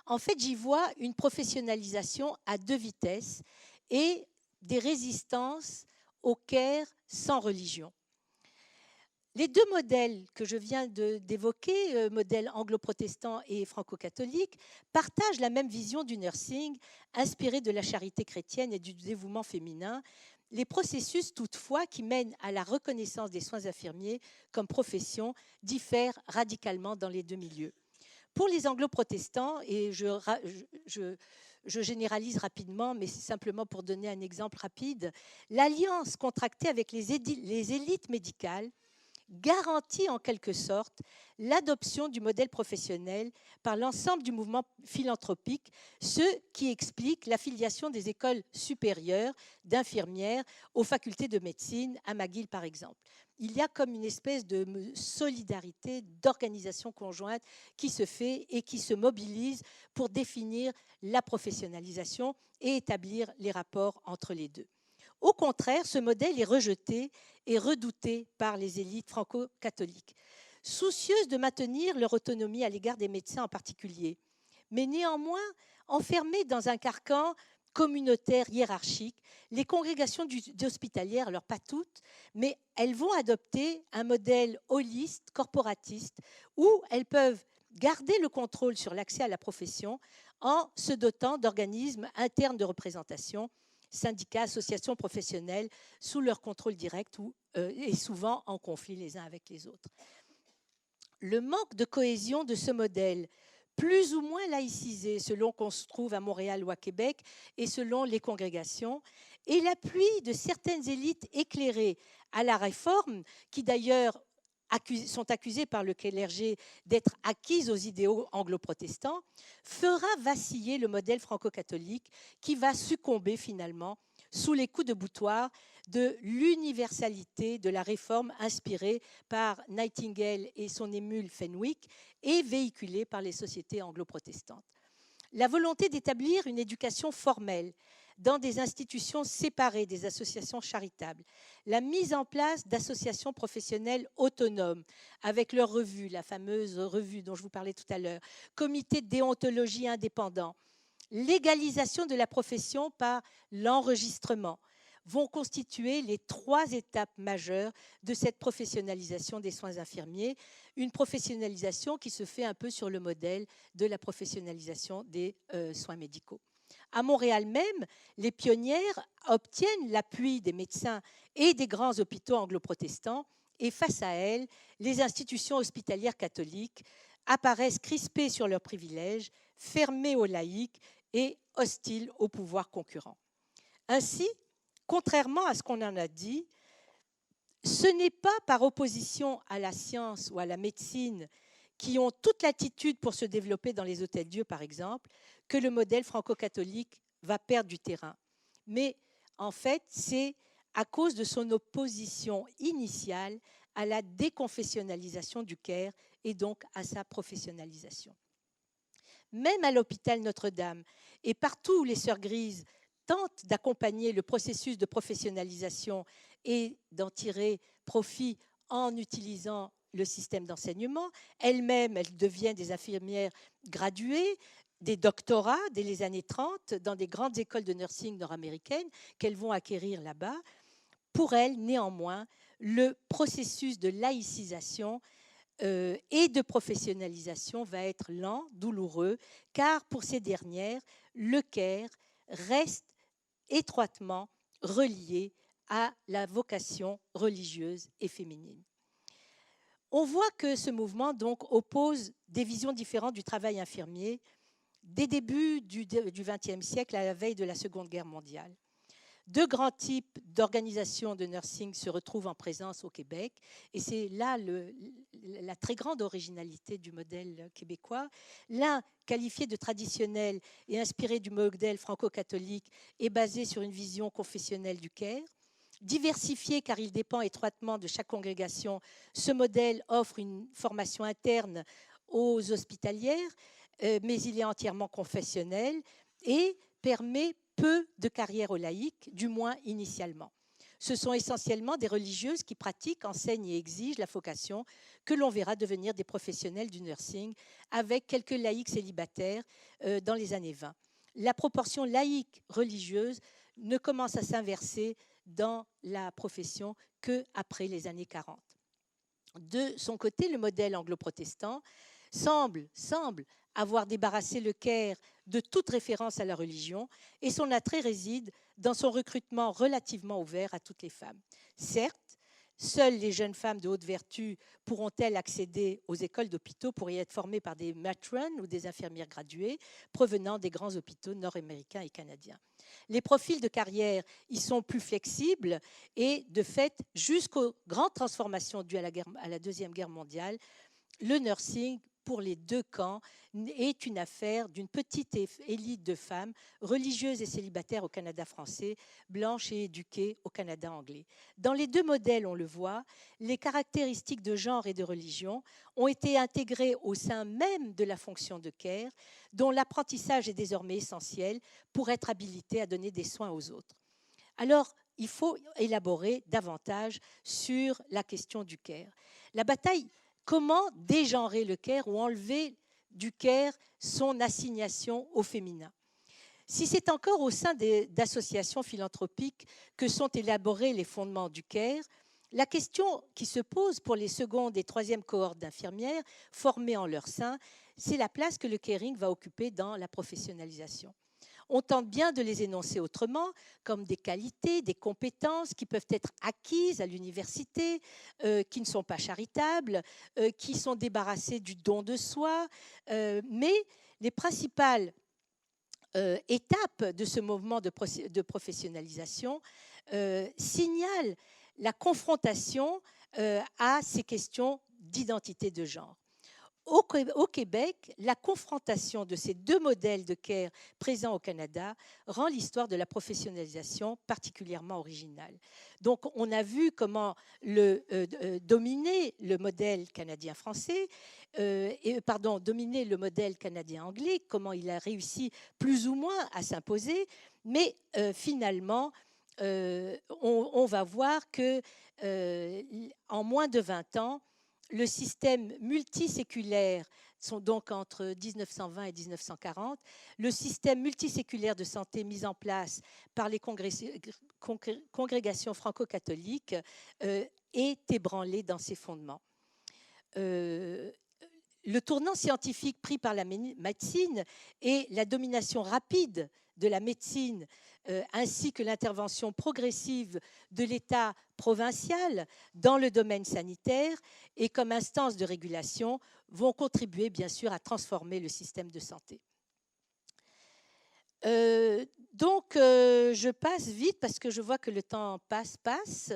En fait, j'y vois une professionnalisation à deux vitesses et des résistances au care sans religion. Les deux modèles que je viens d'évoquer, modèle anglo-protestant et franco-catholique, partagent la même vision du nursing, inspirée de la charité chrétienne et du dévouement féminin. Les processus, toutefois, qui mènent à la reconnaissance des soins infirmiers comme profession diffèrent radicalement dans les deux milieux. Pour les anglo-protestants, et je généralise rapidement, mais c'est simplement pour donner un exemple rapide, l'alliance contractée avec les élites médicales garantit en quelque sorte l'adoption du modèle professionnel par l'ensemble du mouvement philanthropique, ce qui explique l'affiliation des écoles supérieures d'infirmières aux facultés de médecine, à McGill par exemple. Il y a comme une espèce de solidarité, d'organisation conjointe qui se fait et qui se mobilise pour définir la professionnalisation et établir les rapports entre les deux. Au contraire, ce modèle est rejeté et redouté par les élites franco-catholiques, soucieuses de maintenir leur autonomie à l'égard des médecins en particulier, mais néanmoins enfermées dans un carcan communautaire hiérarchique. Les congrégations hospitalières, alors pas toutes, mais elles vont adopter un modèle holiste, corporatiste, où elles peuvent garder le contrôle sur l'accès à la profession en se dotant d'organismes internes de représentation, syndicats, associations professionnelles, sous leur contrôle direct et souvent en conflit les uns avec les autres. Le manque de cohésion de ce modèle, plus ou moins laïcisé selon qu'on se trouve à Montréal ou à Québec et selon les congrégations, et l'appui de certaines élites éclairées à la réforme, qui d'ailleurs sont accusées par le clergé d'être acquises aux idéaux anglo-protestants, fera vaciller le modèle franco-catholique qui va succomber finalement sous les coups de boutoir de l'universalité de la réforme inspirée par Nightingale et son émule Fenwick et véhiculée par les sociétés anglo-protestantes. La volonté d'établir une éducation formelle dans des institutions séparées des associations charitables, la mise en place d'associations professionnelles autonomes avec leur revue, la fameuse revue dont je vous parlais tout à l'heure, comité de déontologie indépendant, l'égalisation de la profession par l'enregistrement, vont constituer les trois étapes majeures de cette professionnalisation des soins infirmiers, une professionnalisation qui se fait un peu sur le modèle de la professionnalisation des soins médicaux. À Montréal même, les pionnières obtiennent l'appui des médecins et des grands hôpitaux anglo-protestants, et face à elles, les institutions hospitalières catholiques apparaissent crispées sur leurs privilèges, fermées aux laïcs et hostiles au pouvoir concurrent. Ainsi, contrairement à ce qu'on en a dit, ce n'est pas par opposition à la science ou à la médecine qui ont toute l'attitude pour se développer dans les hôtels-dieux, par exemple, que le modèle franco-catholique va perdre du terrain. Mais en fait, c'est à cause de son opposition initiale à la déconfessionnalisation du care et donc à sa professionnalisation. Même à l'hôpital Notre-Dame et partout où les Sœurs Grises tentent d'accompagner le processus de professionnalisation et d'en tirer profit en utilisant le système d'enseignement, elles-mêmes, elles deviennent des infirmières graduées, des doctorats dès les années 30 dans des grandes écoles de nursing nord-américaines qu'elles vont acquérir là-bas. Pour elles, néanmoins, le processus de laïcisation et de professionnalisation va être lent, douloureux, car pour ces dernières, le Caire reste étroitement relié à la vocation religieuse et féminine. On voit que ce mouvement donc oppose des visions différentes du travail infirmier dès début du XXe siècle, à la veille de la Seconde Guerre mondiale. Deux grands types d'organisations de nursing se retrouvent en présence au Québec, et c'est là la très grande originalité du modèle québécois. L'un, qualifié de traditionnel et inspiré du modèle franco-catholique, est basé sur une vision confessionnelle du Caire. Diversifié car il dépend étroitement de chaque congrégation, ce modèle offre une formation interne aux hospitalières, mais il est entièrement confessionnel et permet peu de carrière aux laïcs, du moins initialement. Ce sont essentiellement des religieuses qui pratiquent, enseignent et exigent la vocation que l'on verra devenir des professionnels du nursing, avec quelques laïcs célibataires dans les années 20. La proportion laïque-religieuse ne commence à s'inverser dans la profession qu'après les années 40. De son côté, le modèle anglo-protestant semble avoir débarrassé le Caire de toute référence à la religion, et son attrait réside dans son recrutement relativement ouvert à toutes les femmes. Certes, seules les jeunes femmes de haute vertu pourront-elles accéder aux écoles d'hôpitaux pour y être formées par des matrones ou des infirmières graduées provenant des grands hôpitaux nord-américains et canadiens. Les profils de carrière y sont plus flexibles et, de fait, jusqu'aux grandes transformations dues à la Deuxième Guerre mondiale, le nursing, pour les deux camps, est une affaire d'une petite élite de femmes religieuses et célibataires au Canada français, blanches et éduquées au Canada anglais. Dans les deux modèles, on le voit, les caractéristiques de genre et de religion ont été intégrées au sein même de la fonction de care, dont l'apprentissage est désormais essentiel pour être habilité à donner des soins aux autres. Alors, il faut élaborer davantage sur la question du care. La bataille, comment dégenrer le care ou enlever du care son assignation au féminin? Si c'est encore au sein d'associations philanthropiques que sont élaborés les fondements du care, la question qui se pose pour les secondes et troisièmes cohortes d'infirmières formées en leur sein, c'est la place que le caring va occuper dans la professionnalisation. On tente bien de les énoncer autrement, comme des qualités, des compétences qui peuvent être acquises à l'université, qui ne sont pas charitables, qui sont débarrassées du don de soi, mais les principales étapes de ce mouvement de professionnalisation signalent la confrontation à ces questions d'identité de genre. Au Québec, la confrontation de ces deux modèles de care présents au Canada rend l'histoire de la professionnalisation particulièrement originale. Donc, on a vu comment dominer le modèle canadien-français, dominer le modèle canadien-anglais, comment il a réussi plus ou moins à s'imposer, mais finalement, on va voir que en moins de 20 ans, le système multiséculaire, sont donc entre 1920 et 1940, le système multiséculaire de santé mis en place par les congrégations franco-catholiques est ébranlé dans ses fondements. Le tournant scientifique pris par la médecine et la domination rapide de la médecine ainsi que l'intervention progressive de l'État provincial dans le domaine sanitaire et comme instance de régulation vont contribuer bien sûr à transformer le système de santé. Je passe vite parce que je vois que le temps passe.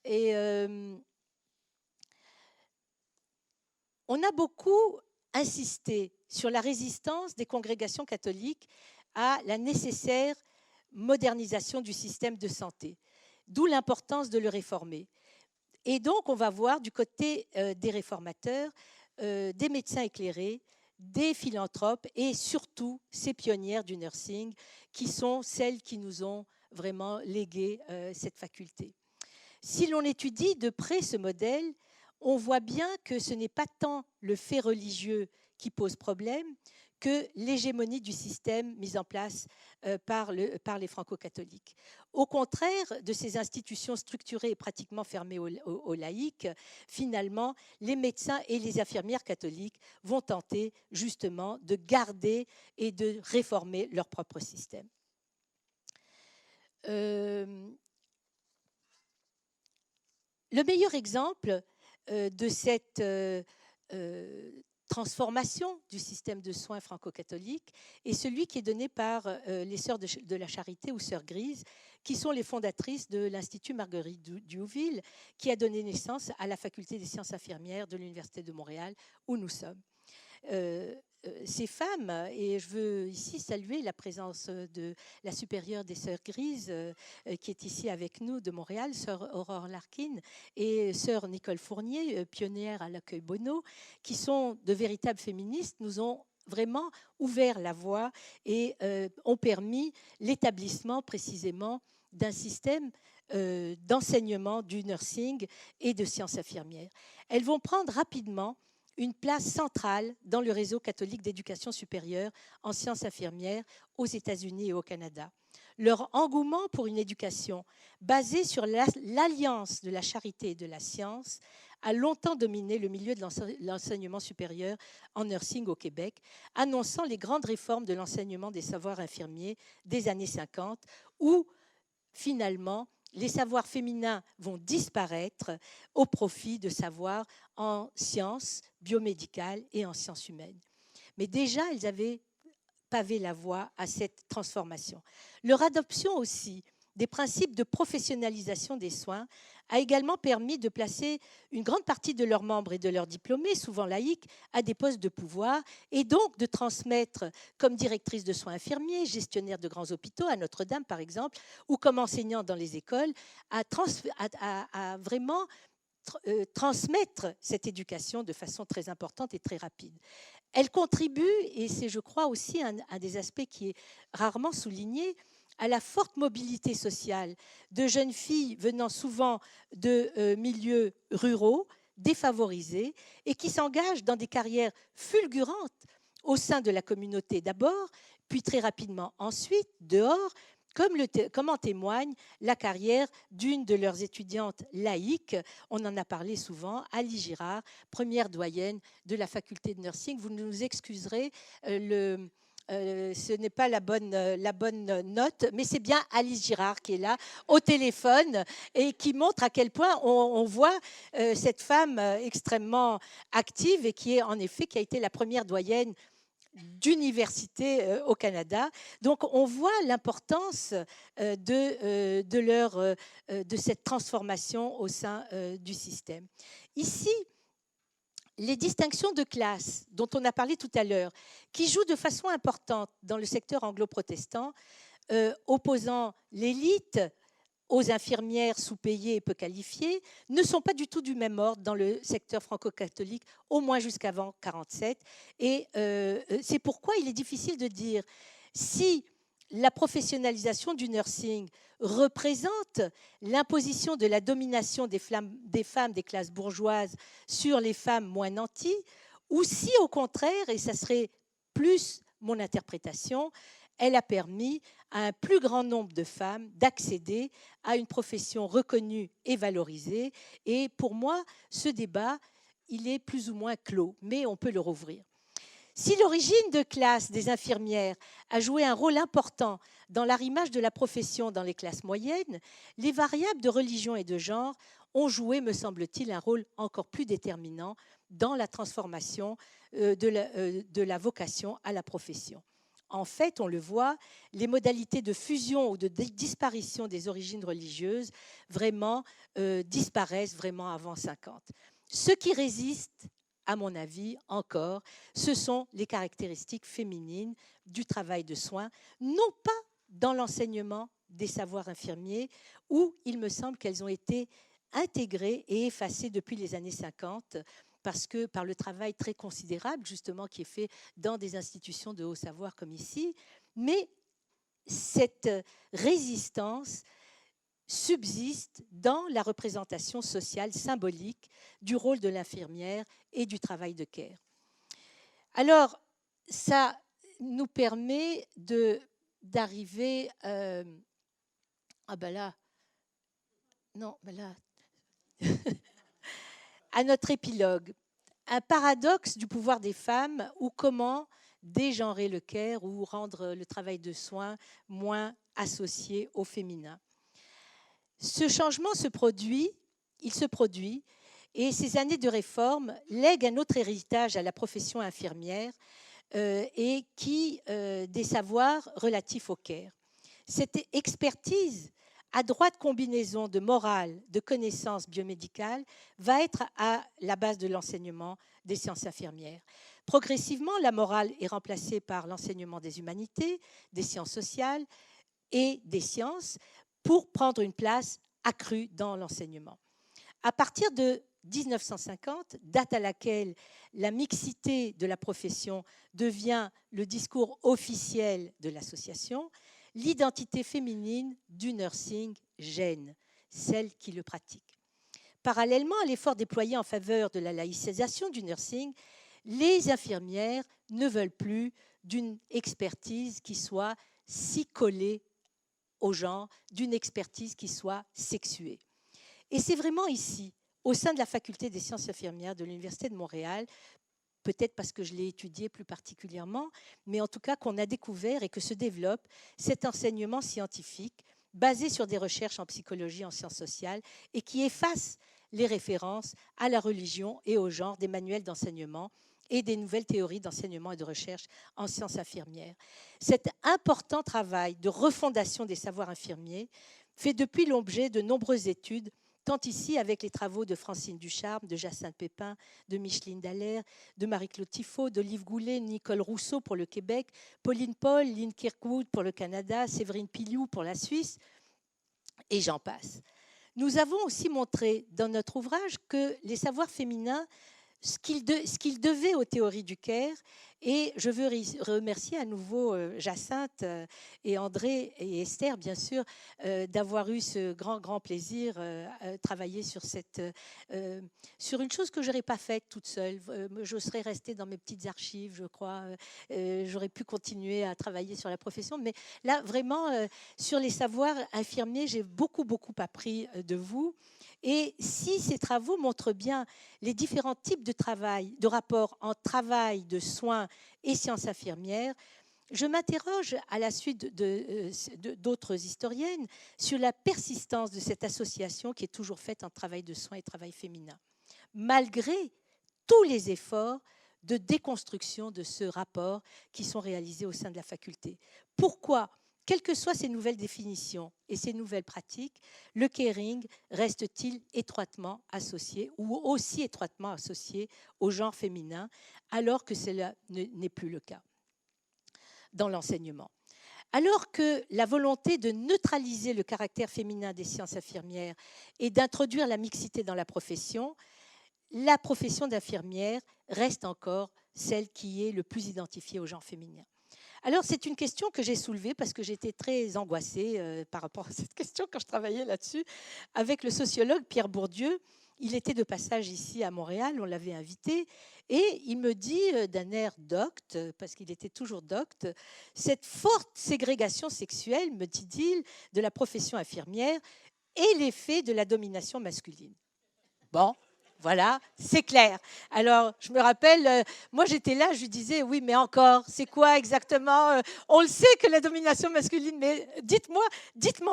Et on a beaucoup insisté sur la résistance des congrégations catholiques à la nécessaire modernisation du système de santé, d'où l'importance de le réformer. Et donc, on va voir du côté des réformateurs, des médecins éclairés, des philanthropes et surtout ces pionnières du nursing qui sont celles qui nous ont vraiment légué cette faculté. Si l'on étudie de près ce modèle, on voit bien que ce n'est pas tant le fait religieux qui pose problème que l'hégémonie du système mis en place par les franco-catholiques. Au contraire de ces institutions structurées et pratiquement fermées aux laïcs, finalement, les médecins et les infirmières catholiques vont tenter justement de garder et de réformer leur propre système. Le meilleur exemple de cette transformation du système de soins franco-catholique est celui qui est donné par les Sœurs de la Charité ou Sœurs Grises, qui sont les fondatrices de l'Institut Marguerite Diouville, qui a donné naissance à la Faculté des sciences infirmières de l'Université de Montréal, où nous sommes. Ces femmes, et je veux ici saluer la présence de la supérieure des Sœurs Grises, qui est ici avec nous de Montréal, Sœur Aurore Larkin, et Sœur Nicole Fournier, pionnière à l'accueil Bonneau, qui sont de véritables féministes, nous ont vraiment ouvert la voie et ont permis l'établissement précisément d'un système d'enseignement du nursing et de sciences infirmières. Elles vont prendre rapidement une place centrale dans le réseau catholique d'éducation supérieure en sciences infirmières aux États-Unis et au Canada. Leur engouement pour une éducation basée sur l'alliance de la charité et de la science a longtemps dominé le milieu de l'enseignement supérieur en nursing au Québec, annonçant les grandes réformes de l'enseignement des savoirs infirmiers des années 50, où finalement les savoirs féminins vont disparaître au profit de savoirs en sciences biomédicales et en sciences humaines. Mais déjà, ils avaient pavé la voie à cette transformation. Leur adoption aussi des principes de professionnalisation des soins a également permis de placer une grande partie de leurs membres et de leurs diplômés, souvent laïcs, à des postes de pouvoir et donc de transmettre comme directrice de soins infirmiers, gestionnaire de grands hôpitaux, à Notre-Dame par exemple, ou comme enseignante dans les écoles, à vraiment transmettre cette éducation de façon très importante et très rapide. Elle contribue, et c'est je crois aussi un des aspects qui est rarement souligné, à la forte mobilité sociale de jeunes filles venant souvent de milieux ruraux, défavorisés, et qui s'engagent dans des carrières fulgurantes au sein de la communauté d'abord, puis très rapidement ensuite, dehors, comme en témoigne la carrière d'une de leurs étudiantes laïques. On en a parlé souvent, Alice Girard, première doyenne de la faculté de nursing. Vous nous excuserez, ce n'est pas la bonne note, mais c'est bien Alice Girard qui est là au téléphone et qui montre à quel point on voit cette femme extrêmement active et qui a été la première doyenne d'université au Canada. Donc, on voit l'importance de cette transformation au sein du système. Ici, les distinctions de classe dont on a parlé tout à l'heure, qui jouent de façon importante dans le secteur anglo-protestant, opposant l'élite aux infirmières sous-payées et peu qualifiées, ne sont pas du tout du même ordre dans le secteur franco-catholique, au moins jusqu'avant 1947. Et c'est pourquoi il est difficile de dire si la professionnalisation du nursing représente l'imposition de la domination des femmes des classes bourgeoises sur les femmes moins nanties, ou si au contraire, et ça serait plus mon interprétation, elle a permis à un plus grand nombre de femmes d'accéder à une profession reconnue et valorisée. Et pour moi, ce débat, il est plus ou moins clos, mais on peut le rouvrir. Si l'origine de classe des infirmières a joué un rôle important dans l'arrimage de la profession dans les classes moyennes, les variables de religion et de genre ont joué, me semble-t-il, un rôle encore plus déterminant dans la transformation de la vocation à la profession. En fait, on le voit, les modalités de fusion ou de disparition des origines religieuses vraiment disparaissent vraiment avant 50. Ce qui résiste, à mon avis, encore, ce sont les caractéristiques féminines du travail de soins, non pas dans l'enseignement des savoirs infirmiers, où il me semble qu'elles ont été intégrées et effacées depuis les années 50, parce que par le travail très considérable, justement, qui est fait dans des institutions de haut savoir comme ici, mais cette résistance subsiste dans la représentation sociale symbolique du rôle de l'infirmière et du travail de care. Alors, ça nous permet d'arriver... ah ben là... Non, ben là... à notre épilogue. Un paradoxe du pouvoir des femmes ou comment dégenrer le care ou rendre le travail de soins moins associé au féminin. Ce changement se produit, et ces années de réforme lèguent un autre héritage à la profession infirmière et des savoirs relatifs au care. Cette expertise, adroite combinaison de morale, de connaissances biomédicales, va être à la base de l'enseignement des sciences infirmières. Progressivement, la morale est remplacée par l'enseignement des humanités, des sciences sociales et des sciences pour prendre une place accrue dans l'enseignement. À partir de 1950, date à laquelle la mixité de la profession devient le discours officiel de l'association, l'identité féminine du nursing gêne celle qui le pratique. Parallèlement à l'effort déployé en faveur de la laïcisation du nursing, les infirmières ne veulent plus d'une expertise qui soit si collée au genre, d'une expertise qui soit sexuée. Et c'est vraiment ici, au sein de la faculté des sciences infirmières de l'Université de Montréal, peut-être parce que je l'ai étudié plus particulièrement, mais en tout cas qu'on a découvert et que se développe cet enseignement scientifique basé sur des recherches en psychologie, en sciences sociales, et qui efface les références à la religion et au genre des manuels d'enseignement et des nouvelles théories d'enseignement et de recherche en sciences infirmières. Cet important travail de refondation des savoirs infirmiers fait depuis l'objet de nombreuses études, tant ici avec les travaux de Francine Ducharme, de Jacinthe Pépin, de Micheline Dallaire, de Marie-Claude Tifo, d'Olive Goulet, Nicole Rousseau pour le Québec, Pauline Paul, Lynn Kirkwood pour le Canada, Séverine Piliou pour la Suisse, et j'en passe. Nous avons aussi montré dans notre ouvrage que les savoirs féminins, ce qu'ils devaient aux théories du care, et je veux remercier à nouveau Jacinthe et André et Esther, bien sûr, d'avoir eu ce grand plaisir à travailler sur une chose que je n'aurais pas faite toute seule. Je serais restée dans mes petites archives, je crois. J'aurais pu continuer à travailler sur la profession, mais là, vraiment, sur les savoirs infirmiers, j'ai beaucoup appris de vous. Et si ces travaux montrent bien les différents types de travail, de rapports entre travail, de soins et sciences infirmières, je m'interroge à la suite d'autres historiennes sur la persistance de cette association qui est toujours faite entre travail de soins et travail féminin, malgré tous les efforts de déconstruction de ce rapport qui sont réalisés au sein de la faculté. Pourquoi ? Quelles que soient ces nouvelles définitions et ces nouvelles pratiques, le caring reste-t-il étroitement associé ou aussi étroitement associé au genre féminin, alors que cela n'est plus le cas dans l'enseignement? Alors que la volonté de neutraliser le caractère féminin des sciences infirmières et d'introduire la mixité dans la profession d'infirmière reste encore celle qui est le plus identifiée au genre féminin. Alors, c'est une question que j'ai soulevée parce que j'étais très angoissée par rapport à cette question quand je travaillais là-dessus avec le sociologue Pierre Bourdieu. Il était de passage ici à Montréal, on l'avait invité, et il me dit d'un air docte, parce qu'il était toujours docte, cette forte ségrégation sexuelle, me dit-il, de la profession infirmière est l'effet de la domination masculine. Bon. Voilà, c'est clair. Alors, je me rappelle, moi j'étais là, je lui disais, oui, mais encore, c'est quoi exactement? On le sait que la domination masculine, mais dites-moi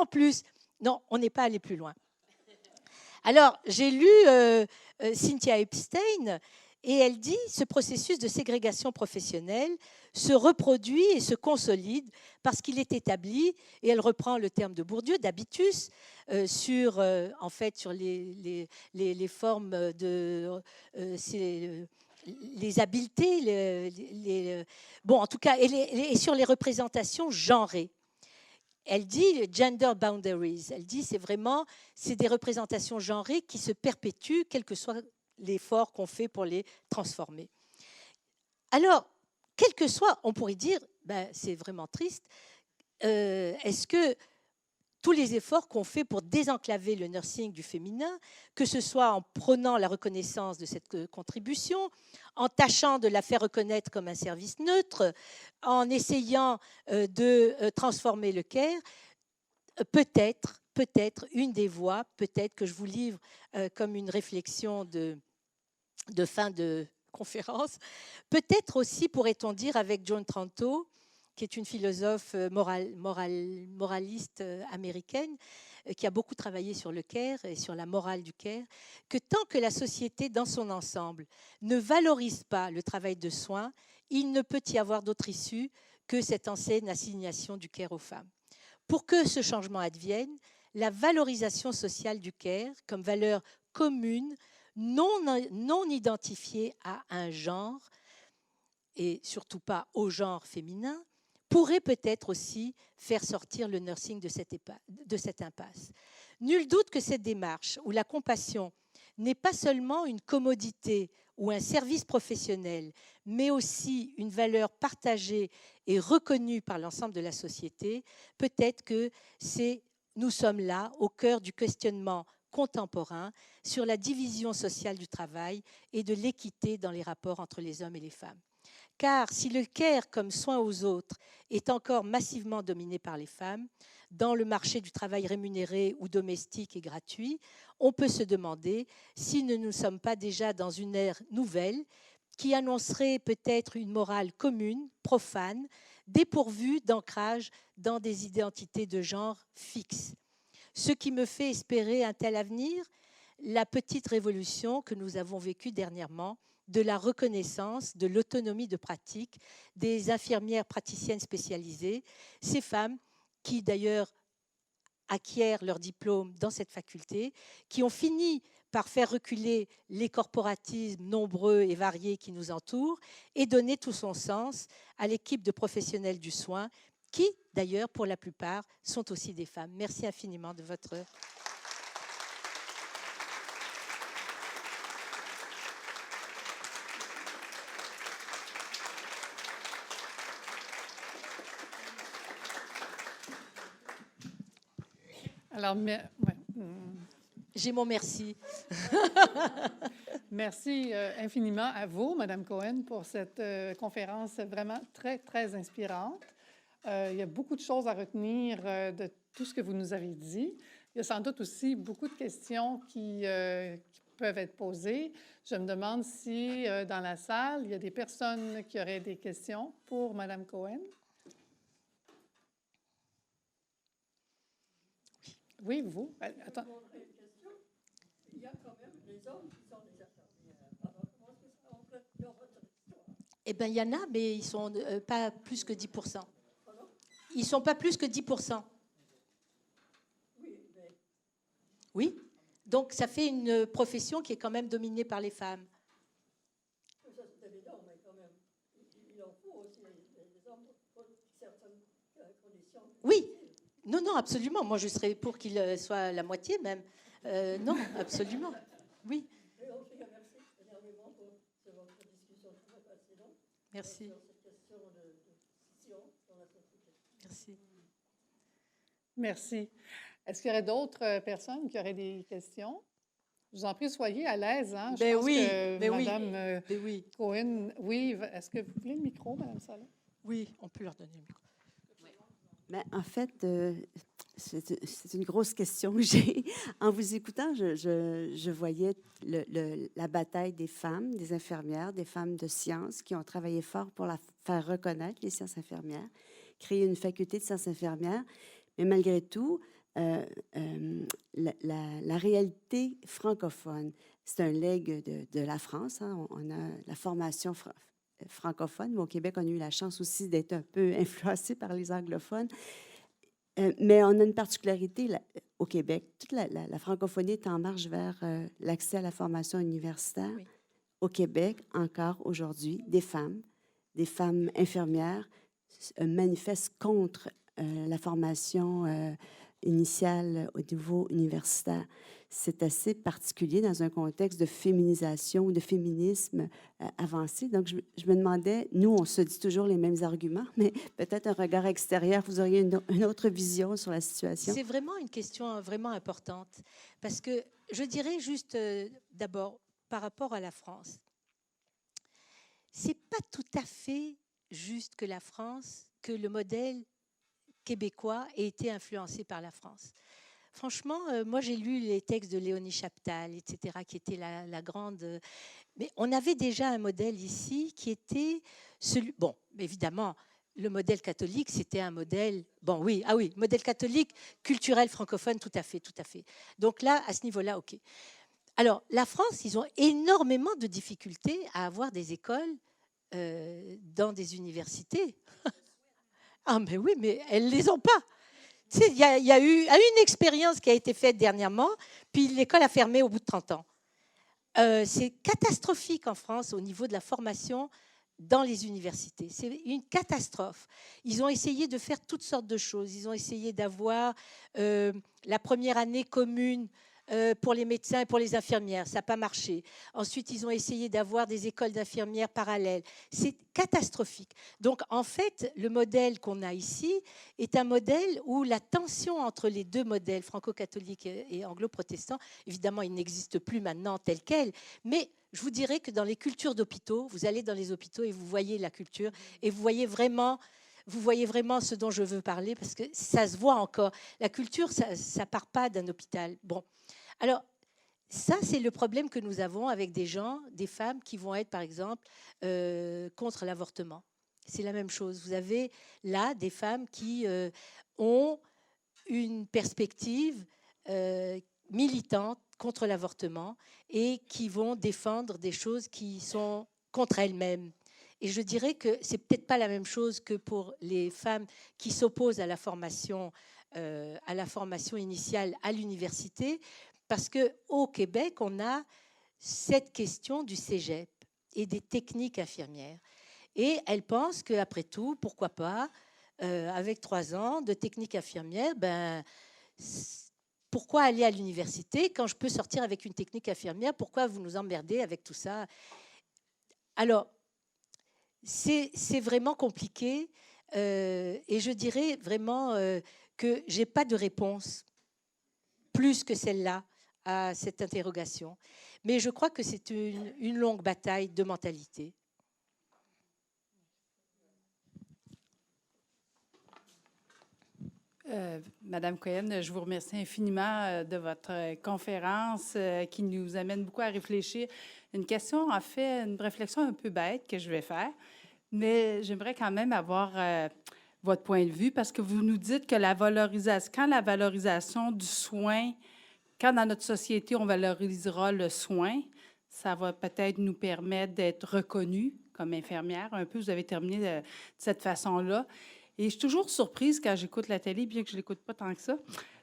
plus. Non, on n'est pas allé plus loin. Alors, j'ai lu Cynthia Epstein, et elle dit, ce processus de ségrégation professionnelle se reproduit et se consolide parce qu'il est établi, et elle reprend le terme de Bourdieu, d'habitus, sur les formes de... les habiletés, bon, en tout cas, et sur les représentations genrées. Elle dit gender boundaries. Elle dit c'est des représentations genrées qui se perpétuent, quel que soit l'effort qu'on fait pour les transformer. Alors, quel que soit, on pourrait dire, c'est vraiment triste. Est-ce que tous les efforts qu'on fait pour désenclaver le nursing du féminin, que ce soit en prônant la reconnaissance de cette contribution, en tâchant de la faire reconnaître comme un service neutre, en essayant de transformer le care, peut-être une des voies, peut-être que je vous livre comme une réflexion de fin de conférence, peut-être aussi, pourrait-on dire, avec Joan Tranto, qui est une philosophe moraliste américaine, qui a beaucoup travaillé sur le care et sur la morale du care, que tant que la société dans son ensemble ne valorise pas le travail de soins, il ne peut y avoir d'autre issue que cette ancienne assignation du care aux femmes. Pour que ce changement advienne, la valorisation sociale du care comme valeur commune, non identifiée à un genre, et surtout pas au genre féminin, pourrait peut-être aussi faire sortir le nursing de cette impasse. Nul doute que cette démarche, où la compassion n'est pas seulement une commodité ou un service professionnel, mais aussi une valeur partagée et reconnue par l'ensemble de la société, peut-être que nous sommes là au cœur du questionnement contemporain sur la division sociale du travail et de l'équité dans les rapports entre les hommes et les femmes. Car si le care comme soin aux autres est encore massivement dominé par les femmes, dans le marché du travail rémunéré ou domestique et gratuit, on peut se demander si nous ne sommes pas déjà dans une ère nouvelle qui annoncerait peut-être une morale commune, profane, dépourvue d'ancrage dans des identités de genre fixes. Ce qui me fait espérer un tel avenir, la petite révolution que nous avons vécue dernièrement, de la reconnaissance de l'autonomie de pratique des infirmières praticiennes spécialisées, ces femmes qui d'ailleurs acquièrent leur diplôme dans cette faculté, qui ont fini par faire reculer les corporatismes nombreux et variés qui nous entourent et donner tout son sens à l'équipe de professionnels du soin qui, d'ailleurs, pour la plupart, sont aussi des femmes. Merci infiniment de votre... Alors, J'ai mon merci. Merci infiniment à vous, Madame Cohen, pour cette conférence vraiment très, très inspirante. Il y a beaucoup de choses à retenir de tout ce que vous nous avez dit. Il y a sans doute aussi beaucoup de questions qui peuvent être posées. Je me demande si dans la salle, il y a des personnes qui auraient des questions pour Madame Cohen. Oui, vous. Attends. Il y a quand même des hommes qui sont des infirmières. Alors, comment est-ce que ça entre dans votre histoire? Eh bien, il y en a, mais ils ne sont pas plus que 10%. Ils ne sont pas plus que 10%. Oui, mais... Oui. Donc, ça fait une profession qui est quand même dominée par les femmes. Ça, c'est évident, mais quand même, il en faut aussi des hommes pour certaines conditions. Oui. Non, non, absolument. Moi, je serais pour qu'il soit la moitié même. Non, absolument. Oui. Et en tout cas, merci énormément pour votre discussion très passionnante. Merci. Sur cette question de scission dans la société. Merci. Merci. Est-ce qu'il y aurait d'autres personnes qui auraient des questions? Je vous en prie, soyez à l'aise. Hein? Je pense que Madame oui. Cohen... Oui, est-ce que vous voulez le micro, Madame Salon? Oui, on peut leur donner le micro. Mais en fait, c'est une grosse question que j'ai. En vous écoutant, je voyais la bataille des femmes, des infirmières, des femmes de sciences qui ont travaillé fort pour faire reconnaître les sciences infirmières, créer une faculté de sciences infirmières. Mais malgré tout, la réalité francophone, c'est un legs de la France. Hein. On a la formation francophone, mais au Québec, on a eu la chance aussi d'être un peu influencé par les anglophones. Mais on a une particularité au Québec. Toute la francophonie est en marche vers l'accès à la formation universitaire. Oui. Au Québec, encore aujourd'hui, des femmes infirmières manifestent contre la formation initiale au niveau universitaire. c'est assez particulier dans un contexte de féminisation ou de féminisme avancé. Donc, je me demandais, nous, on se dit toujours les mêmes arguments, mais peut-être un regard extérieur, vous auriez une autre vision sur la situation. C'est vraiment une question vraiment importante, parce que je dirais juste d'abord, par rapport à la France, c'est pas tout à fait juste que la France, que le modèle québécois ait été influencé par la France. Franchement, moi j'ai lu les textes de Léonie Chaptal, etc., qui était la grande... mais on avait déjà un modèle ici qui était celui... Bon, évidemment, le modèle catholique, c'était un modèle... Bon, oui, ah oui, modèle catholique, culturel, francophone, tout à fait, tout à fait. Donc là, à ce niveau-là, OK. Alors, la France, ils ont énormément de difficultés à avoir des écoles dans des universités. Ah, mais oui, mais elles ne les ont pas. Tu sais, il y a eu une expérience qui a été faite dernièrement, puis l'école a fermé au bout de 30 ans. C'est catastrophique en France au niveau de la formation dans les universités. C'est une catastrophe. Ils ont essayé de faire toutes sortes de choses. Ils ont essayé d'avoir la première année commune pour les médecins et pour les infirmières. Ça n'a pas marché. Ensuite, ils ont essayé d'avoir des écoles d'infirmières parallèles. C'est catastrophique. Donc, en fait, le modèle qu'on a ici est un modèle où la tension entre les deux modèles, franco-catholique et anglo-protestant, évidemment, il n'existe plus maintenant tel quel, mais je vous dirais que dans les cultures d'hôpitaux, vous allez dans les hôpitaux et vous voyez la culture et vous voyez vraiment ce dont je veux parler, parce que ça se voit encore. La culture, ça ne part pas d'un hôpital. Bon. Alors, ça, c'est le problème que nous avons avec des gens, des femmes qui vont être, par exemple, contre l'avortement. C'est la même chose. Vous avez là des femmes qui ont une perspective militante contre l'avortement et qui vont défendre des choses qui sont contre elles-mêmes. Et je dirais que c'est peut-être pas la même chose que pour les femmes qui s'opposent à la formation initiale à l'université, parce qu'au Québec, on a cette question du cégep et des techniques infirmières. Et elles pensent qu'après tout, pourquoi pas, avec 3 ans de technique infirmière, pourquoi aller à l'université quand je peux sortir avec une technique infirmière? Pourquoi vous nous emmerdez avec tout ça? Alors, c'est vraiment compliqué et je dirais vraiment que je n'ai pas de réponse plus que celle-là à cette interrogation. Mais je crois que c'est une longue bataille de mentalité. Madame Cohen, je vous remercie infiniment de votre conférence qui nous amène beaucoup à réfléchir. Une question, en fait, une réflexion un peu bête que je vais faire, mais j'aimerais quand même avoir votre point de vue parce que vous nous dites que la valorisation du soin, quand dans notre société, on valorisera le soin, ça va peut-être nous permettre d'être reconnus comme infirmières. Un peu, vous avez terminé de cette façon-là. Et je suis toujours surprise quand j'écoute la télé, bien que je ne l'écoute pas tant que ça,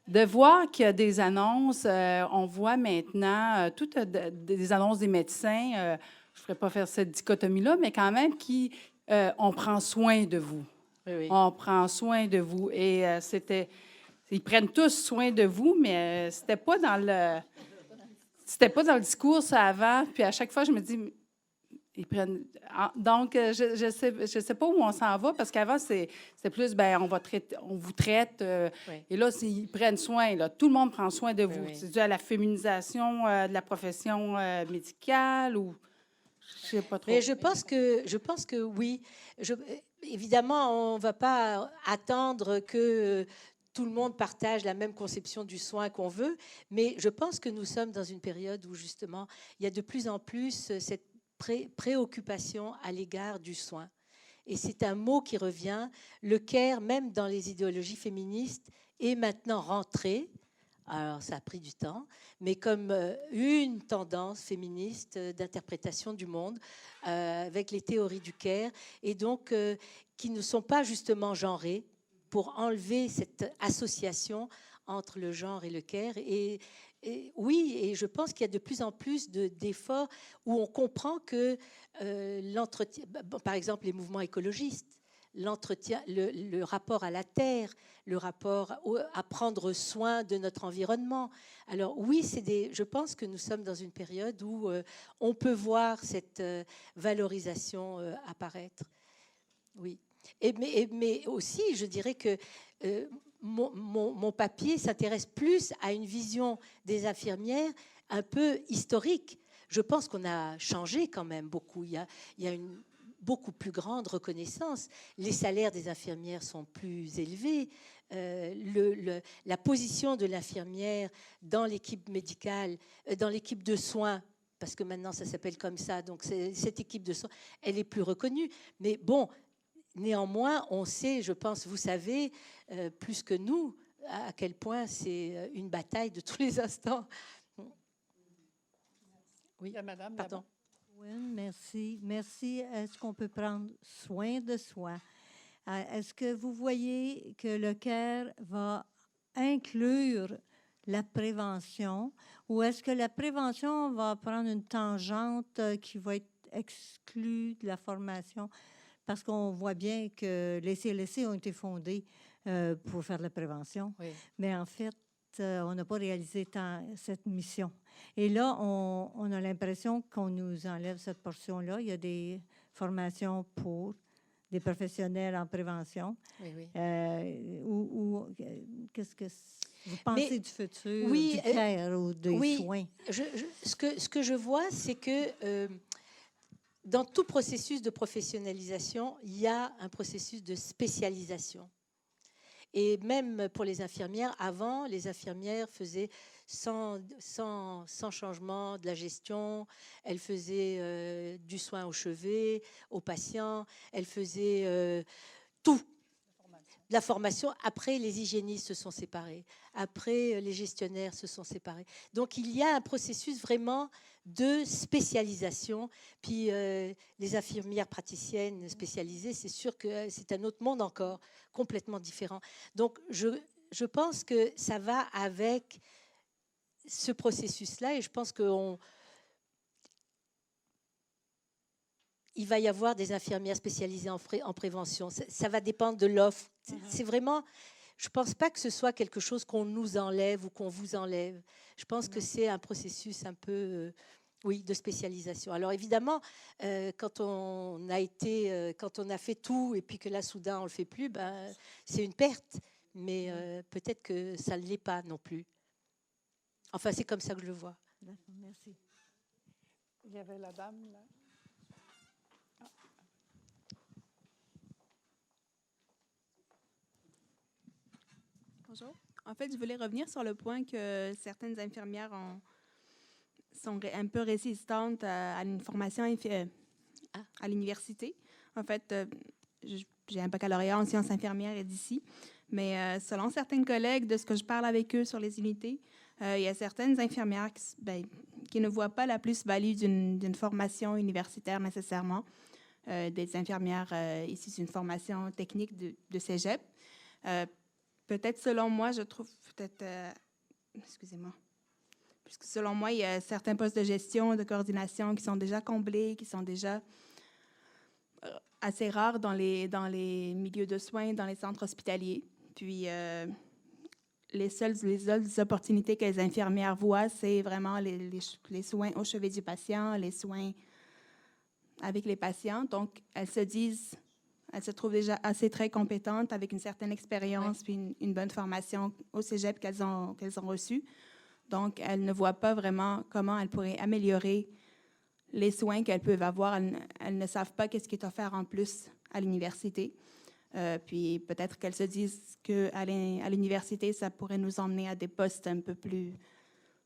de voir qu'il y a des annonces. On voit maintenant toutes des annonces des médecins. Je ne ferais pas faire cette dichotomie-là, mais quand même, on prend soin de vous. Oui, oui. On prend soin de vous. Et ils prennent tous soin de vous, mais c'était pas dans le discours ça avant. Puis à chaque fois, je me dis, ils prennent. Donc, je sais pas où on s'en va, parce qu'avant, c'était plus, on vous traite. Oui. Et là, ils prennent soin. Là. Tout le monde prend soin de vous. Oui, oui. C'est dû à la féminisation de la profession médicale ou je sais pas trop. Mais je pense que oui. Évidemment, on ne va pas attendre que tout le monde partage la même conception du soin qu'on veut, mais je pense que nous sommes dans une période où, justement, il y a de plus en plus cette préoccupation à l'égard du soin. Et c'est un mot qui revient. Le care, même dans les idéologies féministes, est maintenant rentré. Alors, ça a pris du temps, mais comme une tendance féministe d'interprétation du monde, avec les théories du care, et donc qui ne sont pas justement genrées, pour enlever cette association entre le genre et le care. Et oui, et je pense qu'il y a de plus en plus d'efforts où on comprend que l'entretien, par exemple les mouvements écologistes, l'entretien, le rapport à la terre, le rapport à prendre soin de notre environnement. Alors oui, je pense que nous sommes dans une période où on peut voir cette valorisation apparaître. Oui. Mais aussi, je dirais que mon papier s'intéresse plus à une vision des infirmières un peu historique. Je pense qu'on a changé quand même beaucoup. Il y a une beaucoup plus grande reconnaissance. Les salaires des infirmières sont plus élevés. La position de l'infirmière dans l'équipe médicale, dans l'équipe de soins, parce que maintenant ça s'appelle comme ça, donc cette équipe de soins, elle est plus reconnue. Mais bon, néanmoins, on sait, je pense, vous savez, plus que nous, à quel point c'est une bataille de tous les instants. Oui, Madame, pardon. Oui, merci. Merci. Est-ce qu'on peut prendre soin de soi? Est-ce que vous voyez que le CARE va inclure la prévention ou est-ce que la prévention va prendre une tangente qui va être exclue de la formation? Parce qu'on voit bien que les CLSC ont été fondés pour faire de la prévention. Oui. Mais en fait, on n'a pas réalisé cette mission. Et là, on a l'impression qu'on nous enlève cette portion-là. Il y a des formations pour des professionnels en prévention. Oui, oui. Qu'est-ce que vous pensez du futur, oui, du care ou des soins? Ce que je vois, c'est que dans tout processus de professionnalisation, il y a un processus de spécialisation. Et même pour les infirmières, avant, les infirmières faisaient sans changement de la gestion, elles faisaient du soin au chevet, aux patients, elles faisaient tout. La formation. Après, les hygiénistes se sont séparés. Après, les gestionnaires se sont séparés. Donc, il y a un processus vraiment de spécialisation. Puis, les infirmières praticiennes spécialisées, c'est sûr que c'est un autre monde encore, complètement différent. Donc, je pense que ça va avec ce processus-là et je pense qu'il va y avoir des infirmières spécialisées en prévention. Ça va dépendre de l'offre. C'est vraiment... Je ne pense pas que ce soit quelque chose qu'on nous enlève ou qu'on vous enlève. Je pense que c'est un processus un peu... oui, de spécialisation. Alors évidemment, quand on a fait tout et puis que là, soudain, on ne le fait plus, ben, c'est une perte. Mais peut-être que ça ne l'est pas non plus. Enfin, c'est comme ça que je le vois. D'accord, merci. Il y avait la dame, là. Bonjour. En fait, je voulais revenir sur le point que certaines infirmières sont un peu résistantes à une formation à l'université. En fait, j'ai un baccalauréat en sciences infirmières d'ici, mais selon certains collègues, de ce que je parle avec eux sur les unités, il y a certaines infirmières qui ne voient pas la plus-value d'une formation universitaire nécessairement, des infirmières issues d'une formation technique de cégep. Peut-être, selon moi, je trouve excusez-moi. Puisque selon moi, il y a certains postes de gestion, de coordination qui sont déjà comblés, qui sont déjà assez rares dans les milieux de soins, dans les centres hospitaliers. Puis, les seules opportunités que les infirmières voient, c'est vraiment les soins au chevet du patient, les soins avec les patients. Donc, elles se trouvent déjà assez très compétentes avec une certaine expérience puis une bonne formation au cégep qu'elles ont reçue. Donc, elles ne voient pas vraiment comment elles pourraient améliorer les soins qu'elles peuvent avoir. Elles ne savent pas qu'est-ce qui est offert en plus à l'université. Puis peut-être qu'elles se disent qu'à l'université, ça pourrait nous emmener à des postes un peu plus,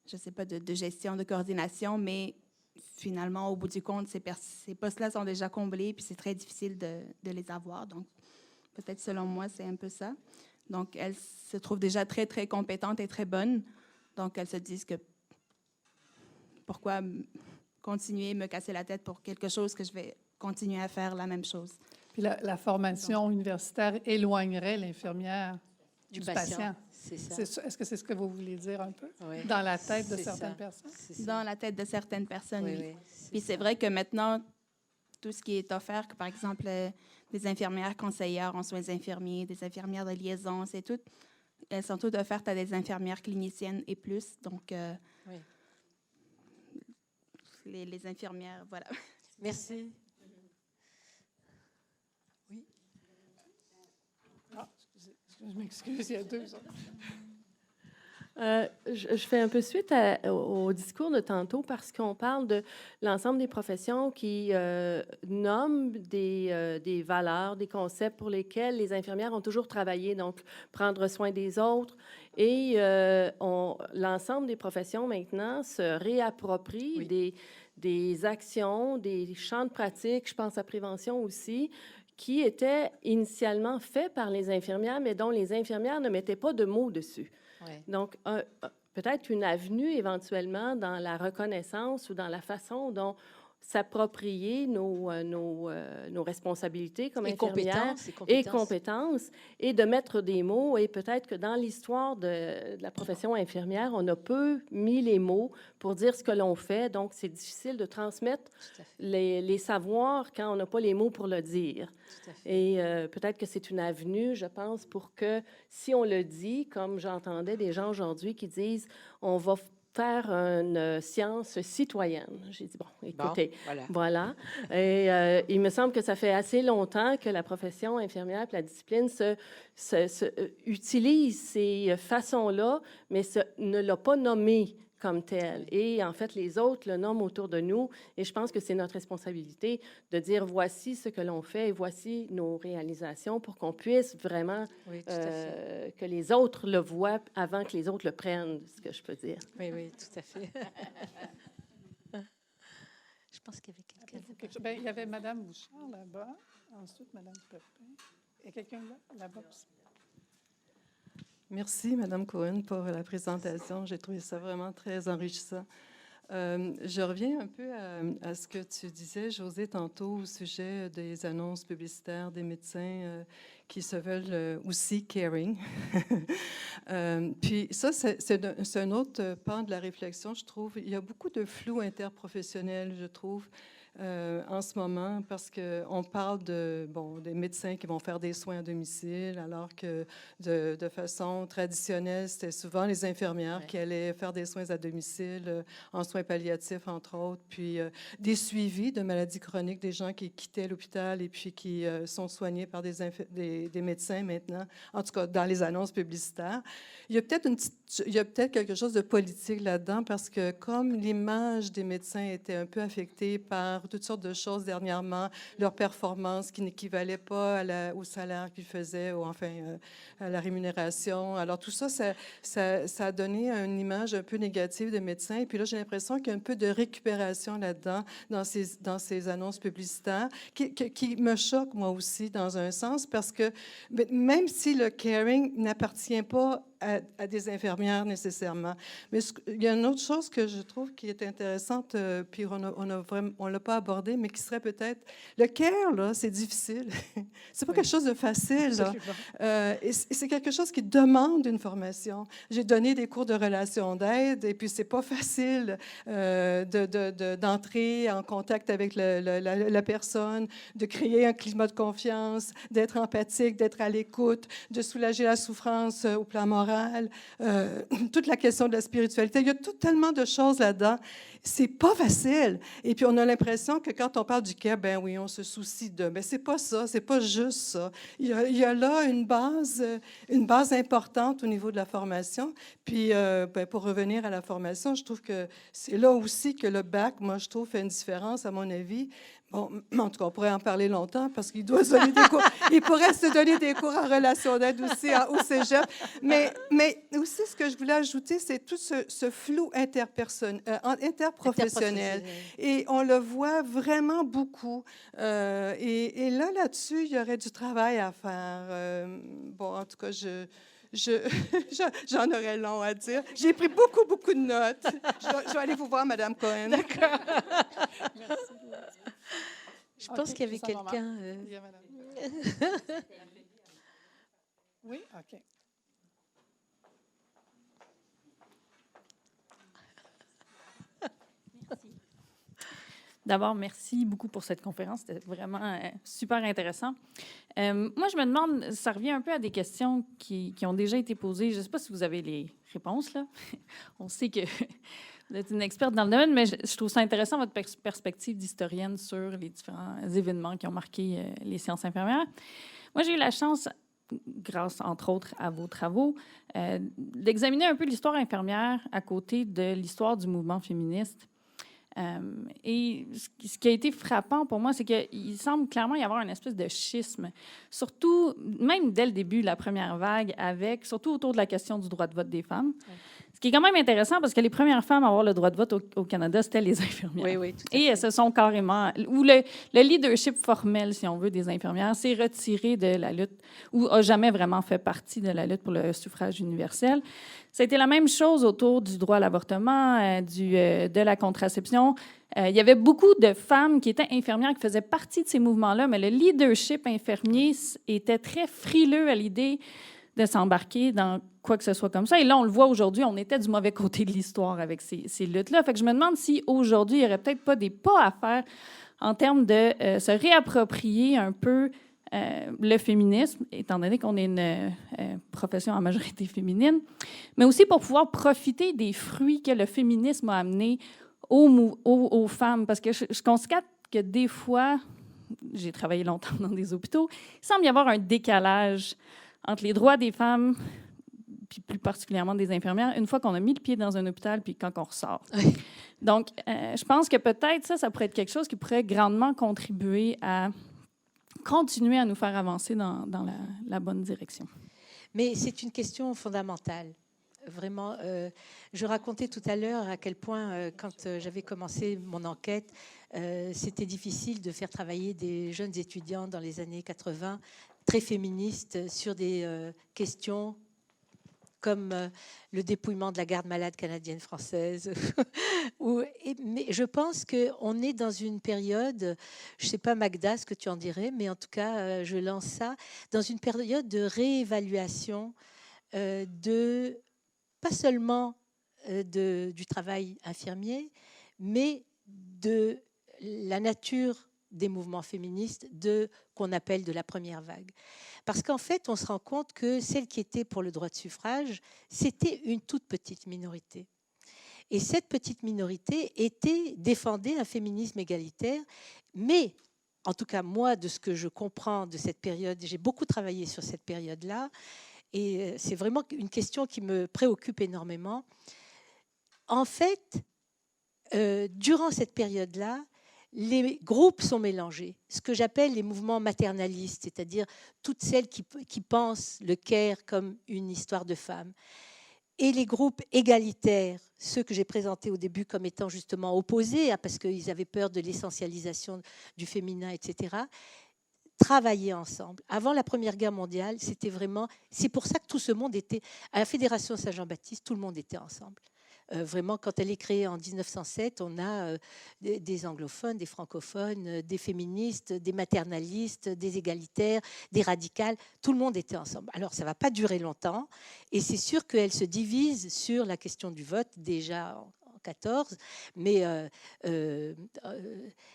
je ne sais pas, de gestion, de coordination, mais finalement, au bout du compte, ces postes-là sont déjà comblés, puis c'est très difficile de les avoir. Donc, peut-être, selon moi, c'est un peu ça. Donc, elles se trouvent déjà très, très compétentes et très bonnes. Donc, elles se disent que pourquoi continuer, me casser la tête pour quelque chose que je vais continuer à faire la même chose. Puis la formation universitaire éloignerait l'infirmière du patient. C'est ça. Est-ce que c'est ce que vous voulez dire un peu? Oui. Dans la tête de certaines personnes? Dans la tête de certaines personnes, oui. Oui. Puis c'est vrai que maintenant, tout ce qui est offert, par exemple, des infirmières conseillères en soins infirmiers, des infirmières de liaison, c'est tout. Elles sont toutes offertes à des infirmières cliniciennes et plus. Donc, Oui. les infirmières, voilà. Merci. Ah, je m'excuse, il y a deux autres. Je fais un peu suite au discours de tantôt parce qu'on parle de l'ensemble des professions qui nomment des valeurs, des concepts pour lesquels les infirmières ont toujours travaillé, donc prendre soin des autres. Et l'ensemble des professions maintenant se réapproprient des actions, des champs de pratique, je pense à prévention aussi, qui étaient initialement faits par les infirmières, mais dont les infirmières ne mettaient pas de mots dessus. Ouais. Donc, peut-être une avenue éventuellement dans la reconnaissance ou dans la façon dont s'approprier nos responsabilités comme infirmières et compétences et de mettre des mots. Et peut-être que dans l'histoire de la profession infirmière, on a peu mis les mots pour dire ce que l'on fait. Donc, c'est difficile de transmettre les savoirs quand on n'a pas les mots pour le dire. Et peut-être que c'est une avenue, je pense, pour que si on le dit, comme j'entendais des gens aujourd'hui qui disent « on va faire une science citoyenne ». J'ai dit, bon, écoutez, voilà. Et il me semble que ça fait assez longtemps que la profession infirmière et la discipline utilise ces façons-là, mais ne l'a pas nommé comme tel. Et en fait, les autres le nomment autour de nous. Et je pense que c'est notre responsabilité de dire voici ce que l'on fait et voici nos réalisations pour qu'on puisse vraiment que les autres le voient avant que les autres le prennent, ce que je peux dire. Oui, oui, tout à fait. Je pense qu'il y avait quelqu'un. Bien, il y avait Mme Bouchard là-bas, ensuite Mme Pepin. Il y a quelqu'un là-bas aussi. Merci, Mme Cohen, pour la présentation. J'ai trouvé ça vraiment très enrichissant. Je reviens un peu à ce que tu disais, José, tantôt au sujet des annonces publicitaires des médecins qui se veulent aussi caring. Puis ça, c'est un autre pan de la réflexion, je trouve. Il y a beaucoup de flou interprofessionnel, je trouve, en ce moment, parce qu'on parle des médecins qui vont faire des soins à domicile, alors que de façon traditionnelle, c'était souvent les infirmières qui allaient faire des soins à domicile, en soins palliatifs, entre autres, puis des suivis de maladies chroniques, des gens qui quittaient l'hôpital et puis qui sont soignés par des médecins maintenant, en tout cas dans les annonces publicitaires. Il y a peut-être quelque chose de politique là-dedans, parce que comme l'image des médecins était un peu affectée par toutes sortes de choses dernièrement, leur performance qui n'équivalait pas au salaire qu'ils faisaient, ou enfin à la rémunération. Alors tout ça, ça a donné une image un peu négative des médecins. Et puis là, j'ai l'impression qu'il y a un peu de récupération là-dedans, dans ces annonces publicitaires, qui me choque moi aussi dans un sens, parce que même si le caring n'appartient pas à des infirmières nécessairement. Mais il y a une autre chose que je trouve qui est intéressante, puis on l'a pas abordé, mais qui serait peut-être... Le care, là, c'est difficile. C'est pas quelque chose de facile, là. Et c'est quelque chose qui demande une formation. J'ai donné des cours de relations d'aide, et puis c'est pas facile d'entrer en contact avec la personne, de créer un climat de confiance, d'être empathique, d'être à l'écoute, de soulager la souffrance au plan moral. Toute la question de la spiritualité. Il y a tellement de choses là-dedans. C'est pas facile. Et puis, on a l'impression que quand on parle du care, ben oui, on se soucie de... Mais c'est pas ça, c'est pas juste ça. Il y a là une base importante au niveau de la formation. Puis, pour revenir à la formation, je trouve que c'est là aussi que le bac, moi, je trouve, fait une différence, à mon avis. Bon, en tout cas, on pourrait en parler longtemps parce qu'il doit se donner des cours. Il pourrait se donner des cours en relation d'aide aussi au cégep. Mais aussi, ce que je voulais ajouter, c'est tout ce flou interprofessionnel. Et on le voit vraiment beaucoup. Et là-dessus, il y aurait du travail à faire. Bon, en tout cas, j'en aurais long à dire. J'ai pris beaucoup de notes. Je vais aller vous voir, Mme Cohen. D'accord. Merci. Je pense qu'il y avait quelqu'un... Oui, OK. D'abord, merci beaucoup pour cette conférence. C'était vraiment super intéressant. Moi, je me demande, ça revient un peu à des questions qui ont déjà été posées. Je ne sais pas si vous avez les réponses, là. On sait que vous êtes une experte dans le domaine, mais je trouve ça intéressant, votre perspective d'historienne sur les différents événements qui ont marqué les sciences infirmières. Moi, j'ai eu la chance, grâce, entre autres, à vos travaux, d'examiner un peu l'histoire infirmière à côté de l'histoire du mouvement féministe. Et ce qui a été frappant pour moi, c'est qu'il semble clairement y avoir une espèce de schisme, surtout, même dès le début de la première vague, surtout autour de la question du droit de vote des femmes. Oui. Ce qui est quand même intéressant parce que les premières femmes à avoir le droit de vote au Canada, c'était les infirmières. Oui, oui, tout à fait. Et elles se sont carrément... Ou le leadership formel, si on veut, des infirmières s'est retiré de la lutte ou n'a jamais vraiment fait partie de la lutte pour le suffrage universel. Ça a été la même chose autour du droit à l'avortement, de la contraception. Il y avait beaucoup de femmes qui étaient infirmières qui faisaient partie de ces mouvements-là, mais le leadership infirmier était très frileux à l'idée de s'embarquer dans quoi que ce soit comme ça. Et là, on le voit aujourd'hui, on était du mauvais côté de l'histoire avec ces luttes-là. Fait que je me demande si aujourd'hui, il n'y aurait peut-être pas des pas à faire en termes de se réapproprier un peu le féminisme, étant donné qu'on est une profession en majorité féminine, mais aussi pour pouvoir profiter des fruits que le féminisme a amenés aux femmes. Parce que je constate que des fois, j'ai travaillé longtemps dans des hôpitaux, il semble y avoir un décalage entre les droits des femmes, puis plus particulièrement des infirmières, une fois qu'on a mis le pied dans un hôpital, puis quand on ressort. Oui. Donc, je pense que peut-être ça pourrait être quelque chose qui pourrait grandement contribuer à continuer à nous faire avancer dans la bonne direction. Mais c'est une question fondamentale. Vraiment, je racontais tout à l'heure à quel point, quand j'avais commencé mon enquête, c'était difficile de faire travailler des jeunes étudiants dans les années 80, très féministes, sur des questions comme le dépouillement de la garde malade canadienne-française. Mais je pense qu'on est dans une période, je ne sais pas Magda ce que tu en dirais, mais en tout cas, je lance ça, dans une période de réévaluation pas seulement du travail infirmier, mais de la nature des mouvements féministes qu'on appelle de la première vague. Parce qu'en fait, on se rend compte que celles qui étaient pour le droit de suffrage, c'était une toute petite minorité. Et cette petite minorité défendait un féminisme égalitaire, mais en tout cas, moi, de ce que je comprends de cette période, j'ai beaucoup travaillé sur cette période-là, et c'est vraiment une question qui me préoccupe énormément. En fait, durant cette période-là, les groupes sont mélangés. Ce que j'appelle les mouvements maternalistes, c'est-à-dire toutes celles qui pensent le care comme une histoire de femmes. Et les groupes égalitaires, ceux que j'ai présentés au début comme étant justement opposés, parce qu'ils avaient peur de l'essentialisation du féminin, etc., travailler ensemble. Avant la Première Guerre mondiale, c'était vraiment... C'est pour ça que tout ce monde était... À la Fédération Saint-Jean-Baptiste, tout le monde était ensemble. Vraiment, quand elle est créée en 1907, on a des anglophones, des francophones, des féministes, des maternalistes, des égalitaires, des radicales. Tout le monde était ensemble. Alors, ça ne va pas durer longtemps. Et c'est sûr qu'elle se divise sur la question du vote, déjà en 14, mais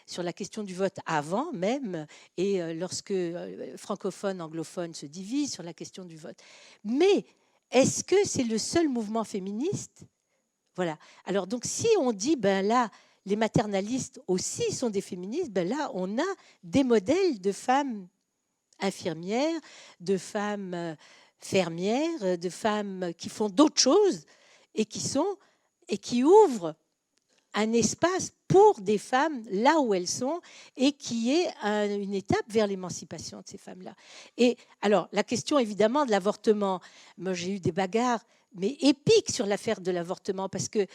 sur la question du vote avant même, et lorsque francophones, anglophones se divisent sur la question du vote. Mais est-ce que c'est le seul mouvement féministe ? Voilà. Alors, donc, si on dit, ben là, les maternalistes aussi sont des féministes, ben là, on a des modèles de femmes infirmières, de femmes fermières, de femmes qui font d'autres choses et qui ouvrent un espace pour des femmes là où elles sont et qui est une étape vers l'émancipation de ces femmes-là. Et alors, la question évidemment de l'avortement, moi j'ai eu des bagarres mais épiques sur l'affaire de l'avortement, parce que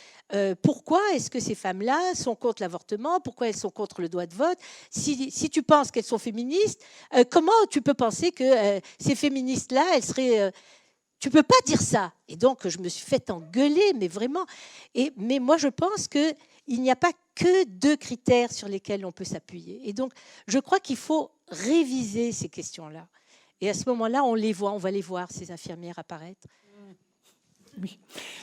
pourquoi est-ce que ces femmes-là sont contre l'avortement? Pourquoi elles sont contre le droit de vote? Si tu penses qu'elles sont féministes, comment tu peux penser que ces féministes-là, elles seraient... tu ne peux pas dire ça. Et donc, je me suis fait engueuler, mais vraiment. Mais moi, je pense qu'il n'y a pas que 2 critères sur lesquels on peut s'appuyer. Et donc, je crois qu'il faut réviser ces questions-là. Et à ce moment-là, on va les voir, ces infirmières apparaître. Oui,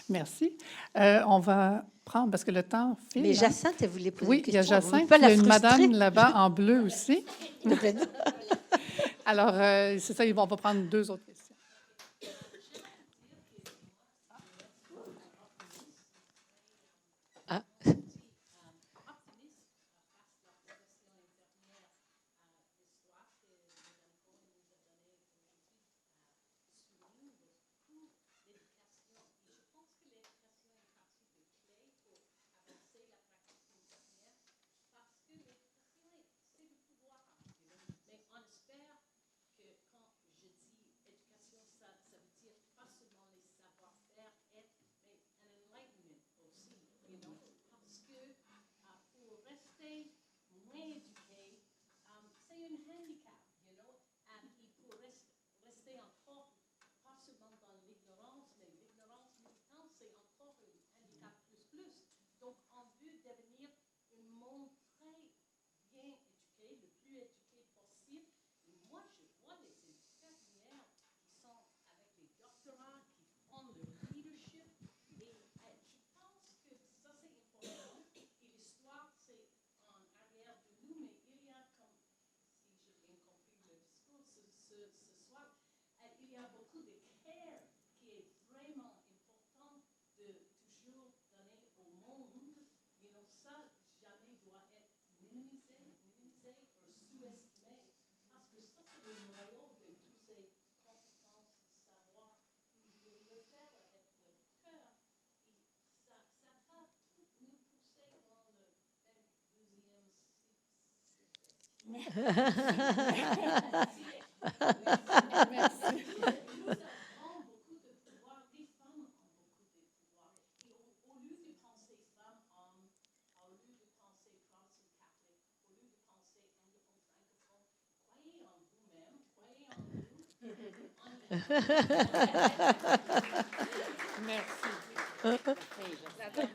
merci. On va prendre, parce que le temps file. Mais hein. Jacinthe, elle voulait poser Oui, une il y a question. Vous Jacinthe, ne pouvez puis il y a la une frustrer. madame là-bas en bleu aussi. Alors, c'est ça, on va prendre 2 autres questions. Ah.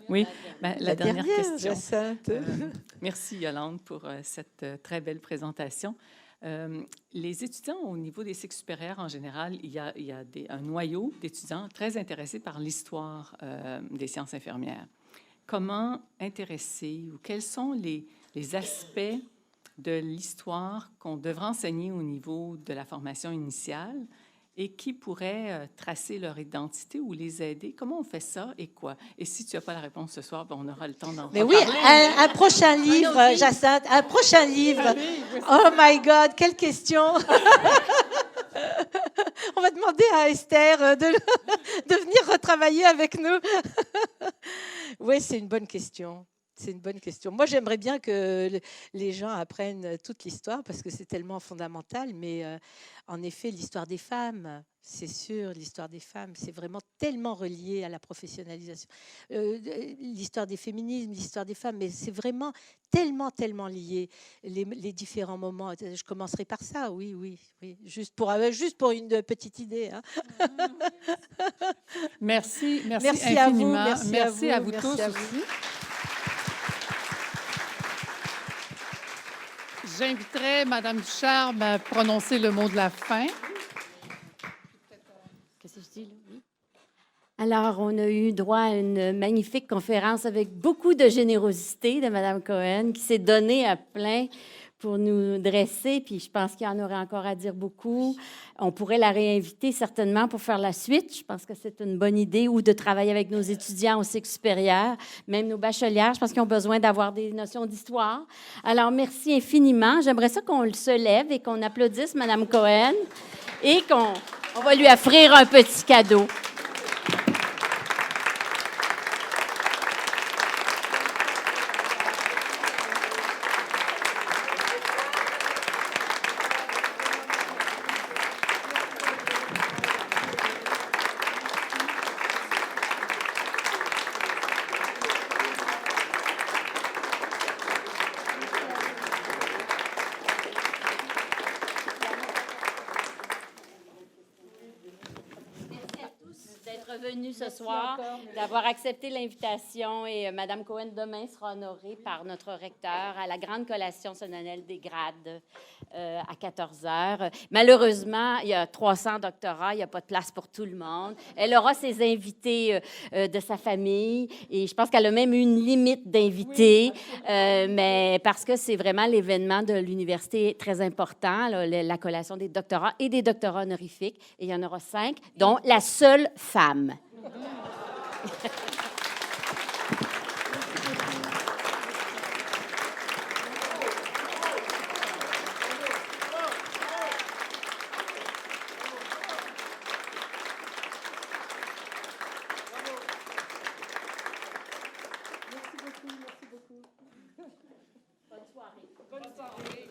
Oui, la dernière question. Jacinthe. Merci Yolande pour cette très belle présentation. Les étudiants au niveau des cycles supérieurs en général, il y a un noyau d'étudiants très intéressés par l'histoire des sciences infirmières. Comment intéresser ou quels sont les aspects de l'histoire qu'on devrait enseigner au niveau de la formation initiale et qui pourraient tracer leur identité ou les aider? Comment on fait ça et quoi? Et si tu n'as pas la réponse ce soir, on aura le temps d'en Mais reparler. oui, un prochain livre, Jacinthe, un prochain livre. Oh my God, quelle question! On va demander à Esther de venir retravailler avec nous. Oui, c'est une bonne question. C'est une bonne question. Moi, j'aimerais bien que les gens apprennent toute l'histoire parce que c'est tellement fondamental. Mais en effet, l'histoire des femmes, c'est sûr, l'histoire des femmes, c'est vraiment tellement relié à la professionnalisation. L'histoire des féminismes, l'histoire des femmes, mais c'est vraiment tellement, tellement lié. Les différents moments. Je commencerai par ça, oui. Juste pour une petite idée. Hein. Merci à vous, infiniment. merci à vous merci tous à vous. aussi. J'inviterai Mme Ducharme à prononcer le mot de la fin. Qu'est-ce que je dis là? Oui. Alors, on a eu droit à une magnifique conférence avec beaucoup de générosité de Mme Cohen qui s'est donnée à plein pour nous dresser, puis je pense qu'il y en aurait encore à dire beaucoup. On pourrait la réinviter certainement pour faire la suite. Je pense que c'est une bonne idée, ou de travailler avec nos étudiants au cycle supérieur, même nos bachelières. Je pense qu'ils ont besoin d'avoir des notions d'histoire. Alors, merci infiniment. J'aimerais ça qu'on se lève et qu'on applaudisse Mme Cohen et qu'on va lui offrir un petit cadeau. venue ce soir, d'avoir accepté l'invitation. Et Mme Cohen, demain, sera honorée par notre recteur à la grande collation solennelle des grades à 14 heures. Malheureusement, il y a 300 doctorats, il n'y a pas de place pour tout le monde. Elle aura ses invités de sa famille et je pense qu'elle a même une limite d'invités, mais parce que c'est vraiment l'événement de l'université très important, là, la collation des doctorats et des doctorats honorifiques. Et il y en aura 5, dont la seule femme. Bonne soirée.